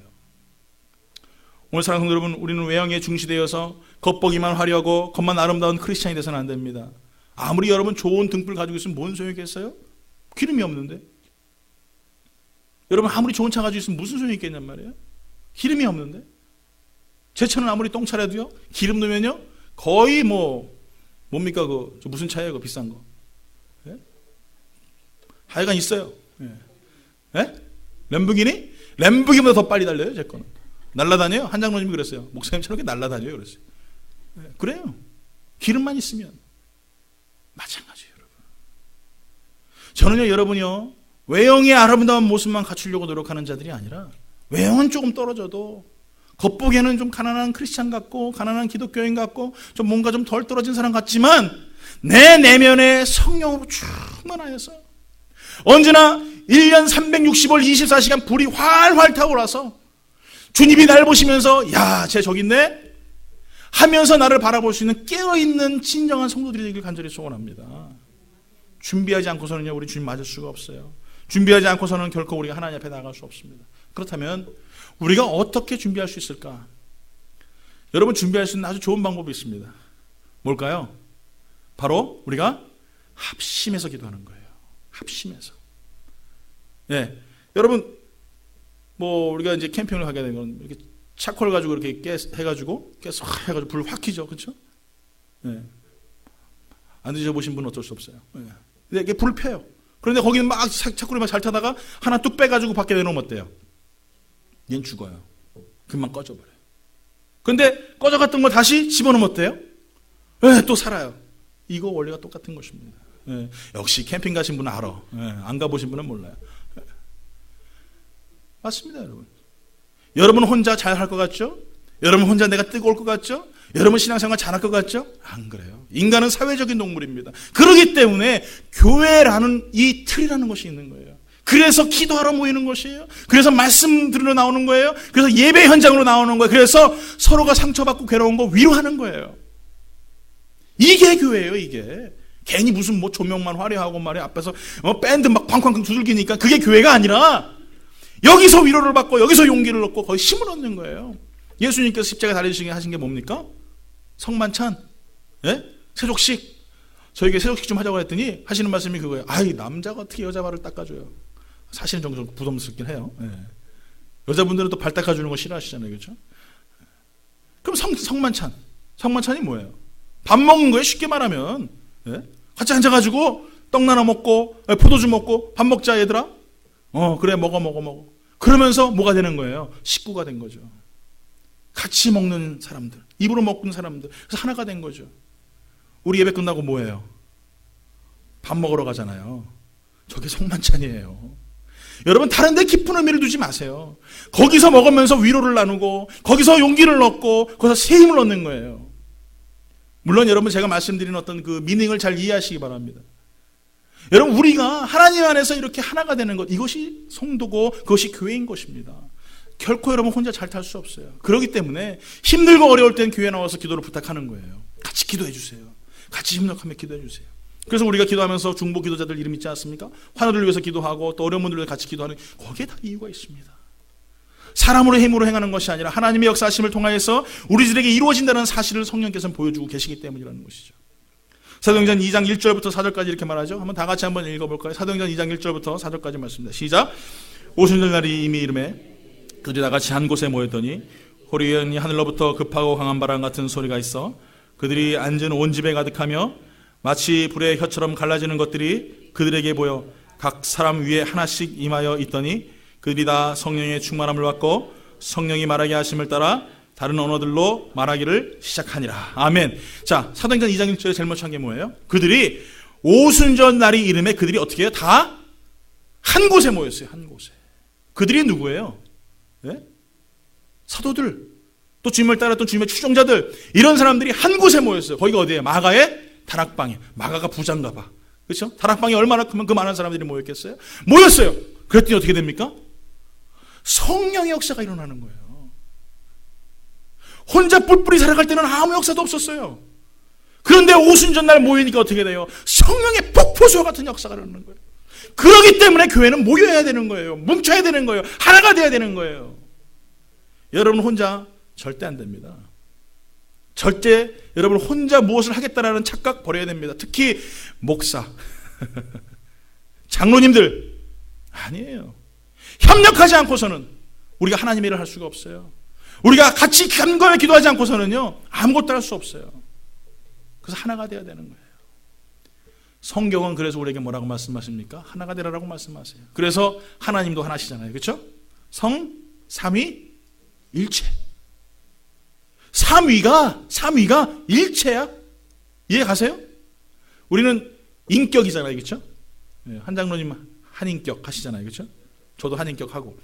오늘 사랑하는 여러분, 우리는 외형에 중시되어서 겉보기만 화려하고 겉만 아름다운 크리스찬이 돼서는 안 됩니다. 아무리 여러분 좋은 등불 가지고 있으면 뭔 소용이겠어요? 기름이 없는데. 여러분 아무리 좋은 차 가지고 있으면 무슨 소용이 있겠냔 말이에요. 기름이 없는데. 제 차는 아무리 똥차라도요 기름 넣으면요 거의 뭡니까 저 무슨 차예요? 그 비싼 거. 예? 하여간 있어요. 예? 예? 램보기니? 램보기보다 더 빨리 달려요 제 거는. 날라다녀요. 한 장로님이 그랬어요. 목사님처럼 이렇게 날라다녀요 그랬어요. 예, 그래요. 기름만 있으면 마찬가지예요 여러분. 저는요 여러분이요 외형의 아름다운 모습만 갖추려고 노력하는 자들이 아니라 외형은 조금 떨어져도 겉보기에는 좀 가난한 크리스찬 같고 가난한 기독교인 같고 좀 뭔가 좀 덜 떨어진 사람 같지만 내 내면에 성령으로 충만하여서 언제나 1년 365일 24시간 불이 활활 타오라서 주님이 날 보시면서 야, 쟤 저기 있네 하면서 나를 바라볼 수 있는 깨어있는 진정한 성도들이 되길 간절히 소원합니다. 준비하지 않고서는요 우리 주님 맞을 수가 없어요. 준비하지 않고서는 결코 우리가 하나님 앞에 나아갈 수 없습니다. 그렇다면 우리가 어떻게 준비할 수 있을까? 여러분 준비할 수 있는 아주 좋은 방법이 있습니다. 뭘까요? 바로 우리가 합심해서 기도하는 거예요. 합심해서. 예, 여러분 우리가 이제 캠핑을 가게 되면 이렇게 차콜 가지고 이렇게 해가지고 불 확 켜죠, 그렇죠? 예. 안 드셔보신 분은 어쩔 수 없어요. 예. 근데 이게 불을 펴요. 그런데 거기는 막 차콜이 막 잘 타다가 하나 뚝 빼가지고 밖에 내놓으면 어때요? 얘는 죽어요. 금방 꺼져버려요. 그런데 꺼져갔던 걸 다시 집어넣으면 어때요? 네, 또 살아요. 이거 원리가 똑같은 것입니다. 네, 역시 캠핑 가신 분은 알아. 네, 안 가보신 분은 몰라요. 네. 맞습니다 여러분. 여러분 혼자 잘 할 것 같죠? 여러분 혼자 내가 뜨거울 것 같죠? 여러분 신앙생활 잘할 것 같죠? 안 그래요. 인간은 사회적인 동물입니다. 그렇기 때문에 교회라는 이 틀이라는 것이 있는 거예요. 그래서 기도하러 모이는 것이에요. 그래서 말씀 들으러 나오는 거예요. 그래서 예배 현장으로 나오는 거예요. 그래서 서로가 상처받고 괴로운 거 위로하는 거예요. 이게 교회예요. 이게 괜히 무슨 조명만 화려하고 말이야 앞에서 밴드 막 쾅쾅쾅 두들기니까 그게 교회가 아니라 여기서 위로를 받고 여기서 용기를 얻고 거기 힘을 얻는 거예요. 예수님께서 십자가 달리시게 하신 게 뭡니까? 성만찬, 예? 세족식. 저에게 세족식 좀 하자고 했더니 하시는 말씀이 그거예요. 아이 남자가 어떻게 여자 발을 닦아줘요? 사실은 좀 부담스럽긴 해요. 예. 여자분들은 또 발 닦아주는 거 싫어하시잖아요, 그렇죠? 그럼 성만찬이 뭐예요? 밥 먹는 거예요. 쉽게 말하면 예? 같이 앉아가지고 떡 나눠 먹고 포도주 먹고 밥 먹자 얘들아. 그래, 먹어. 그러면서 뭐가 되는 거예요? 식구가 된 거죠. 같이 먹는 사람들, 입으로 먹는 사람들. 그래서 하나가 된 거죠. 우리 예배 끝나고 뭐예요? 밥 먹으러 가잖아요. 저게 성만찬이에요. 여러분, 다른 데 깊은 의미를 두지 마세요. 거기서 먹으면서 위로를 나누고, 거기서 용기를 얻고, 거기서 새 힘을 얻는 거예요. 물론 여러분, 제가 말씀드린 어떤 그 미닝을 잘 이해하시기 바랍니다. 여러분, 우리가 하나님 안에서 이렇게 하나가 되는 것, 이것이 성도고 그것이 교회인 것입니다. 결코 여러분 혼자 잘 탈 수 없어요. 그렇기 때문에 힘들고 어려울 땐 교회에 나와서 기도를 부탁하는 거예요. 같이 기도해 주세요. 같이 협력하며 기도해 주세요. 그래서 우리가 기도하면서 중보 기도자들 이름 있지 않습니까? 환우를 위해서 기도하고 또 어려운 분들을 위해서 같이 기도하는, 거기에 다 이유가 있습니다. 사람으로 힘으로 행하는 것이 아니라 하나님의 역사하심을 통하여서 우리들에게 이루어진다는 사실을 성령께서는 보여주고 계시기 때문이라는 것이죠. 사도행전 2장 1절부터 4절까지 이렇게 말하죠. 한번 다 같이 한번 읽어볼까요? 사도행전 2장 1절부터 4절까지 말씀입니다. 시작. 오순절날이 이미 이름에 그들이 다 같이 한 곳에 모였더니 호련히 하늘로부터 급하고 강한 바람 같은 소리가 있어 그들이 앉은 온 집에 가득하며 마치 불의 혀처럼 갈라지는 것들이 그들에게 보여 각 사람 위에 하나씩 임하여 있더니 그들이 다 성령의 충만함을 받고 성령이 말하게 하심을 따라 다른 언어들로 말하기를 시작하니라. 아멘. 자, 사도행전 2장 1절에 제일 먼저 한 게 뭐예요? 그들이 오순절 날이 이름에 그들이 어떻게 해요? 다 한 곳에 모였어요. 한 곳에. 그들이 누구예요? 네? 사도들, 또 주님을 따랐던 주님의 추종자들, 이런 사람들이 한 곳에 모였어요. 거기가 어디예요? 마가의 다락방에. 마가가 부자인가 봐. 그렇죠? 다락방에 얼마나 크면 그 많은 사람들이 모였겠어요? 모였어요. 그랬더니 어떻게 됩니까? 성령의 역사가 일어나는 거예요. 혼자 뿔뿔이 살아갈 때는 아무 역사도 없었어요. 그런데 오순절날 모이니까 어떻게 돼요? 성령의 폭포수와 같은 역사가 일어나는 거예요. 그렇기 때문에 교회는 모여야 되는 거예요. 뭉쳐야 되는 거예요. 하나가 돼야 되는 거예요. 여러분 혼자 절대 안 됩니다. 절대 여러분 혼자 무엇을 하겠다라는 착각 버려야 됩니다. 특히 목사, 장로님들 아니에요. 협력하지 않고서는 우리가 하나님의 일을 할 수가 없어요. 우리가 같이 간거에 기도하지 않고서는요 아무것도 할 수 없어요. 그래서 하나가 되어야 되는 거예요. 성경은 그래서 우리에게 뭐라고 말씀하십니까? 하나가 되라라고 말씀하세요. 그래서 하나님도 하나시잖아요. 그렇죠? 성, 삼위, 일체. 삼위가 일체야. 이해 가세요? 우리는 인격이잖아요. 그렇죠? 한 장로님 한인격 하시잖아요. 그렇죠? 저도 한인격 하고.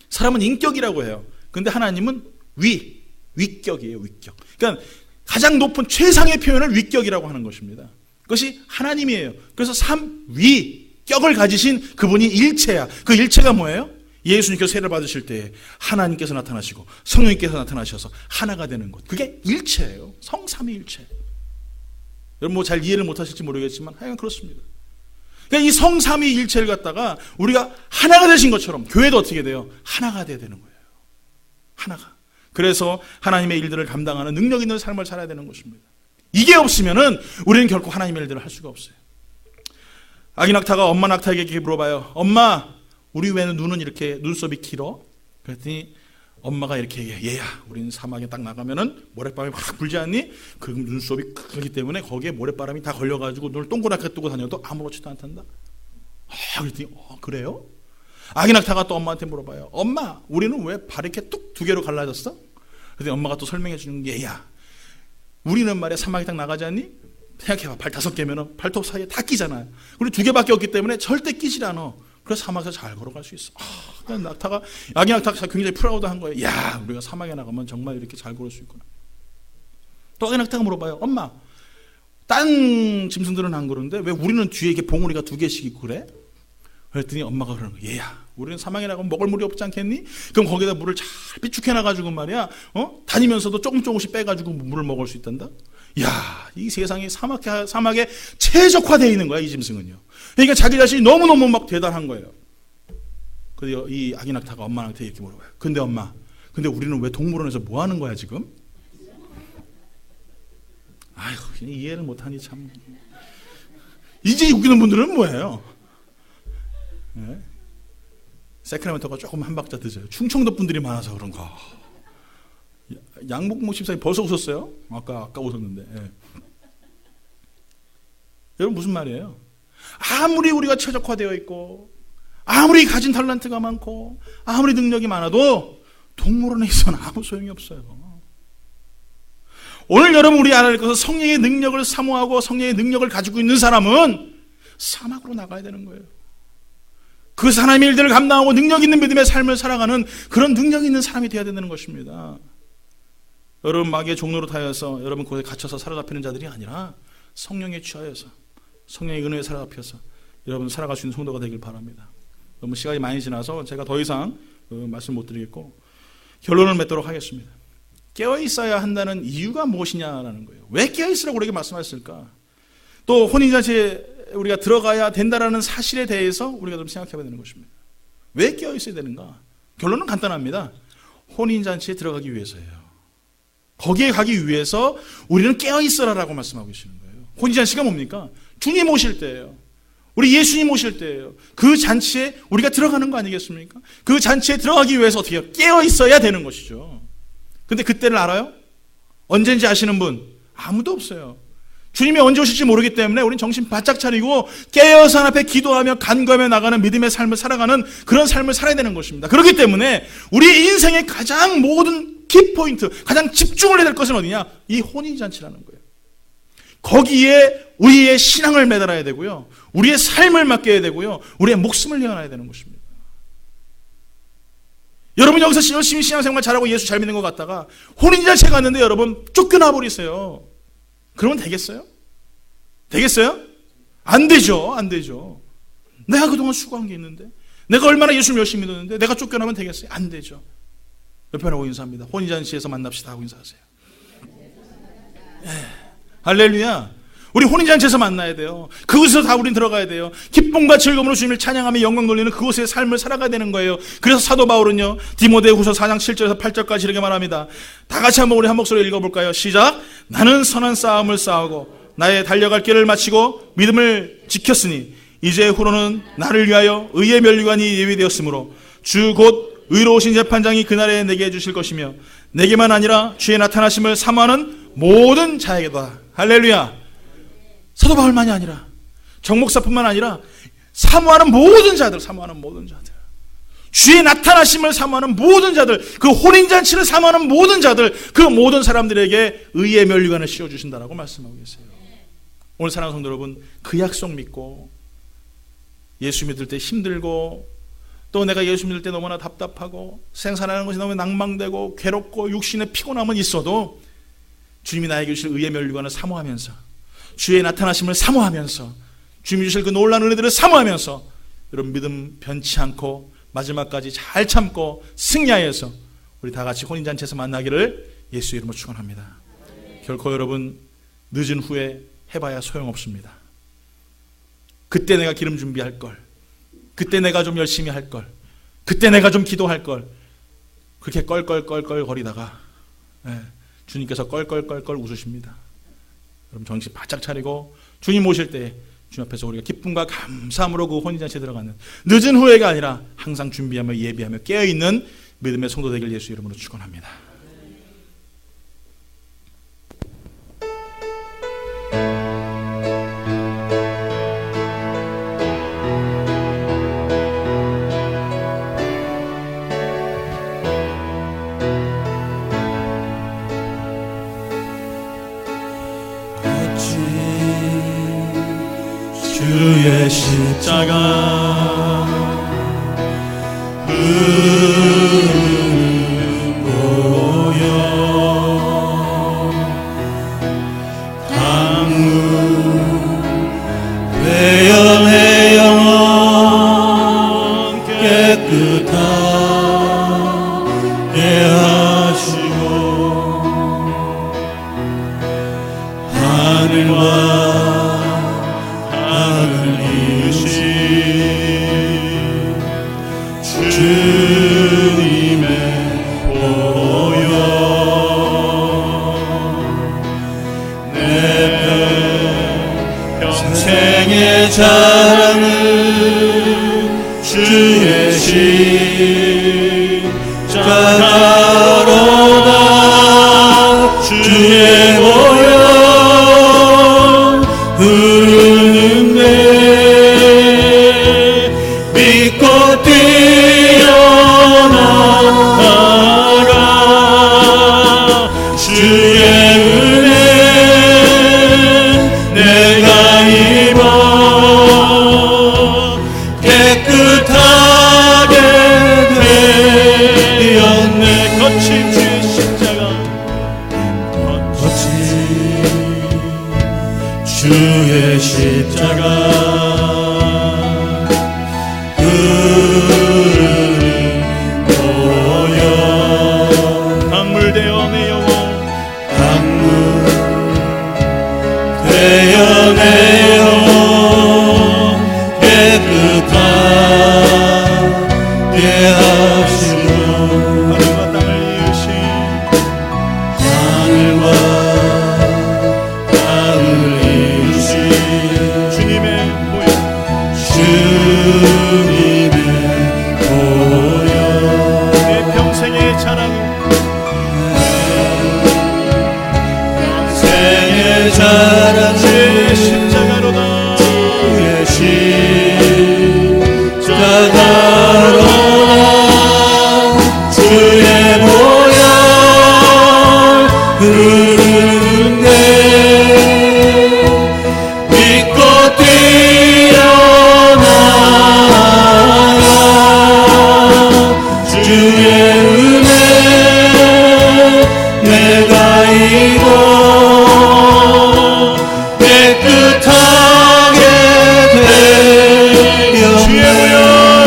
사람은 인격이라고 해요. 근데 하나님은 위격이에요. 위격. 그러니까 가장 높은 최상의 표현을 위격이라고 하는 것입니다. 그것이 하나님이에요. 그래서 삼위격을 가지신 그분이 일체야. 그 일체가 뭐예요? 예수님께서 세례를 받으실 때 하나님께서 나타나시고 성령님께서 나타나셔서 하나가 되는 것. 그게 일체예요. 성삼위일체. 여러분 뭐 잘 이해를 못하실지 모르겠지만 하여간 그렇습니다. 그러니까 이 성삼위일체를 갖다가 우리가 하나가 되신 것처럼 교회도 어떻게 돼요? 하나가 돼야 되는 거예요. 하나가. 그래서 하나님의 일들을 감당하는 능력 있는 삶을 살아야 되는 것입니다. 이게 없으면은 우리는 결코 하나님의 일들을 할 수가 없어요. 아기 낙타가 엄마 낙타에게 이렇게 물어봐요. 엄마, 우리 왜 눈은 이렇게 눈썹이 길어? 그랬더니 엄마가 이렇게 얘기해. 얘야, 우리는 사막에 딱 나가면은 모래바람이 확 불지 않니? 그 눈썹이 크기 때문에 거기에 모래바람이 다 걸려가지고 눈을 동그랗게 뜨고 다녀도 아무렇지도 않단다. 그랬더니 그래요? 아기 낙타가 또 엄마한테 물어봐요. 엄마, 우리는 왜 발이 이렇게 뚝 두 개로 갈라졌어? 그랬더니 엄마가 또 설명해 주는 게 얘야, 우리는 말이야 사막에 딱 나가지 않니? 생각해봐. 발 5개면 발톱 사이에 다 끼잖아요. 우리 2개밖에 없기 때문에 절대 끼질 않아. 그래서 사막에서 잘 걸어갈 수 있어. 낙타가, 아기 낙타가 굉장히 프라우드한 거예요. 야, 우리가 사막에 나가면 정말 이렇게 잘 걸을 수 있구나. 또 아기 낙타가 물어봐요. 엄마, 딴 짐승들은 안 그러는데 왜 우리는 뒤에 이렇게 봉우리가 2개씩 있고 그래? 그랬더니 엄마가 그러는 거예요. 얘야, 우리는 사막에 나가면 먹을 물이 없지 않겠니? 그럼 거기다 물을 잘 비축해놔가지고 말이야, 다니면서도 조금씩 빼가지고 물을 먹을 수 있단다? 야, 이 세상에 사막에 최적화되어 있는 거야, 이 짐승은요. 그러니까 자기 자신이 너무너무 막 대단한 거예요. 그래서 이 아기 낙타가 엄마한테 이렇게 물어봐요. 근데 엄마, 근데 우리는 왜 동물원에서 뭐 하는 거야, 지금? 아휴, 이해를 못하니 참. 이제 웃기는 분들은 뭐예요? 네. 세크라멘토가 조금 한 박자 늦어요. 충청도 분들이 많아서 그런가. 양복모 집사님 벌써 웃었어요? 아까 웃었는데. 네. 여러분 무슨 말이에요? 아무리 우리가 최적화되어 있고 아무리 가진 탤런트가 많고 아무리 능력이 많아도 동물원에 있어는 아무 소용이 없어요. 오늘 여러분 우리 알아야 할 것은 성령의 능력을 사모하고 성령의 능력을 가지고 있는 사람은 사막으로 나가야 되는 거예요. 그 하나님의 일들을 감당하고 능력 있는 믿음의 삶을 살아가는 그런 능력 있는 사람이 되어야 되는 것입니다. 여러분 마귀의 종로로 타여서 여러분 그곳에 갇혀서 사로잡히는 자들이 아니라 성령에 취하여서 성령의 은혜에 사로잡혀서 여러분 살아갈 수 있는 성도가 되길 바랍니다. 너무 시간이 많이 지나서 제가 더 이상 말씀 못 드리겠고 결론을 맺도록 하겠습니다. 깨어있어야 한다는 이유가 무엇이냐라는 거예요. 왜 깨어있으라고 우리에게 말씀하셨을까? 또 혼인잔치에 우리가 들어가야 된다라는 사실에 대해서 우리가 좀 생각해봐야 되는 것입니다. 왜 깨어있어야 되는가? 결론은 간단합니다. 혼인잔치에 들어가기 위해서예요. 거기에 가기 위해서 우리는 깨어있어라라고 말씀하고 계시는 거예요. 혼인잔치가 뭡니까? 주님 오실 때예요. 우리 예수님 오실 때예요. 그 잔치에 우리가 들어가는 거 아니겠습니까? 그 잔치에 들어가기 위해서 어떻게 해요? 깨어있어야 되는 것이죠. 근데 그때를 알아요? 언제인지 아시는 분? 아무도 없어요. 주님이 언제 오실지 모르기 때문에 우리는 정신 바짝 차리고 깨어서 하나님 앞에 기도하며 간구하며 나가는 믿음의 삶을 살아가는 그런 삶을 살아야 되는 것입니다. 그렇기 때문에 우리 인생의 가장 모든 키포인트, 가장 집중을 해야 될 것은 어디냐? 이 혼인잔치라는 거예요. 거기에 우리의 신앙을 매달아야 되고요. 우리의 삶을 맡겨야 되고요. 우리의 목숨을 내어놔야 되는 것입니다. 여러분 여기서 열심히 신앙생활 잘하고 예수 잘 믿는 것 같다가 혼인잔치에 갔는데 여러분 쫓겨나 버리세요. 그러면 되겠어요? 되겠어요? 안 되죠. 안 되죠. 내가 그동안 수고한 게 있는데 내가 얼마나 예수를 열심히 믿었는데 내가 쫓겨나면 되겠어요? 안 되죠. 옆에 하고 인사합니다. 혼인잔치에서 만납시다 하고 인사하세요. 예. 할렐루야. 우리 혼인잔치에서 만나야 돼요. 그곳에서 다 우린 들어가야 돼요. 기쁨과 즐거움으로 주님을 찬양하며 영광 돌리는 그곳의 삶을 살아가야 되는 거예요. 그래서 사도 바울은요 디모데후서 4장 7절에서 8절까지 이렇게 말합니다. 다 같이 한번 우리 한 목소리로 읽어볼까요? 시작. 나는 선한 싸움을 싸우고 나의 달려갈 길을 마치고 믿음을 지켰으니 이제 후로는 나를 위하여 의의 면류관이 예비되었으므로 주 곧 의로우신 재판장이 그날에 내게 해주실 것이며 내게만 아니라 주의 나타나심을 사모하는 모든 자에게다. 할렐루야. 사도 바울만이 아니라 정목사뿐만 아니라 사모하는 모든 자들, 주의 나타나심을 사모하는 모든 자들, 그 혼인잔치를 사모하는 모든 자들, 그 모든 사람들에게 의의 면류관을 씌워주신다라고 말씀하고 계세요. 오늘 사랑하는 성도 여러분, 그 약속 믿고 예수 믿을 때 힘들고 또 내가 예수 믿을 때 너무나 답답하고 생산하는 것이 너무 낭망되고 괴롭고 육신의 피곤함은 있어도 주님이 나에게 주실 의의 면류관을 사모하면서 주의 나타나심을 사모하면서 주님이 주실 그 놀라운 은혜들을 사모하면서 여러분 믿음 변치 않고 마지막까지 잘 참고 승리하여서 우리 다 같이 혼인잔치에서 만나기를 예수 이름으로 축원합니다. 결코 여러분 늦은 후에 해봐야 소용없습니다. 그때 내가 기름 준비할 걸, 그때 내가 좀 열심히 할 걸, 그때 내가 좀 기도할 걸, 그렇게 껄껄껄껄 거리다가 주님께서 껄껄껄껄 웃으십니다. 여러분 정신 바짝 차리고 주님 오실 때 주님 앞에서 우리가 기쁨과 감사함으로 그 혼인잔치에 들어가는 늦은 후회가 아니라 항상 준비하며 예비하며 깨어있는 믿음의 성도 되길 예수 이름으로 축원합니다. 주의 십자가 보여 강무 외연의 영원 깨끗하게 하시고 하늘과 주님의 보혈 내 평생의 자랑은 주의 십자가로다. 주의 보혈 흐르는데 믿고 주의 십자가 보여 강물되어 내 영혼 강물 되어 내 영혼 깨끗하게 하시고 하늘과 땅을 이으신 하늘과 땅을 이루신 주님의 보혈 주님의 보혈 내 평생의 자랑은 생의 자랑 주의 십자가로다 주의 십자가로다 주의 보혈 흐르는데 믿고 뛰어나가 주의 은혜 내가 이고 깨끗하게 주의 되었네 보혈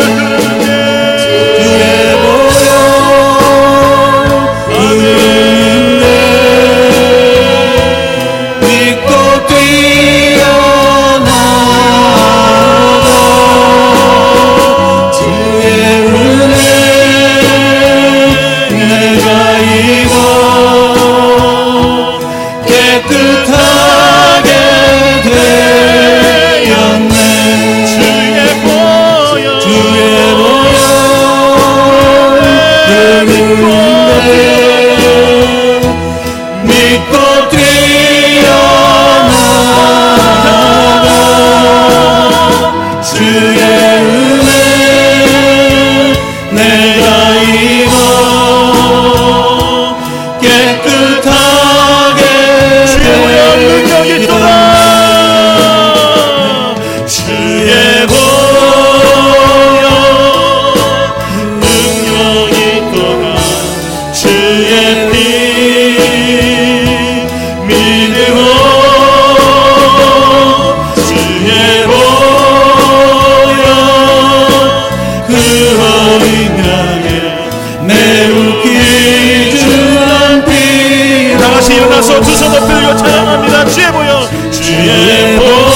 흐르는데 주의 보혈 흐르는데 믿고 뛰어나가 주의 은혜 내가 입어 깨끗하게 되었네 주의 보혈 주의 보혈 흐르는데 믿고 뛰어나가 주의 은혜 내가 입어 깨끗하게 능력이 있도다 주의 보혈 능력이 있도다 주의 피 믿음으로 주의 보혈 그 어린 양의 매우 귀중한 피 다시 일어나서 두 손 높이 들고 찬양합니다. 주의 보혈 주의 보혈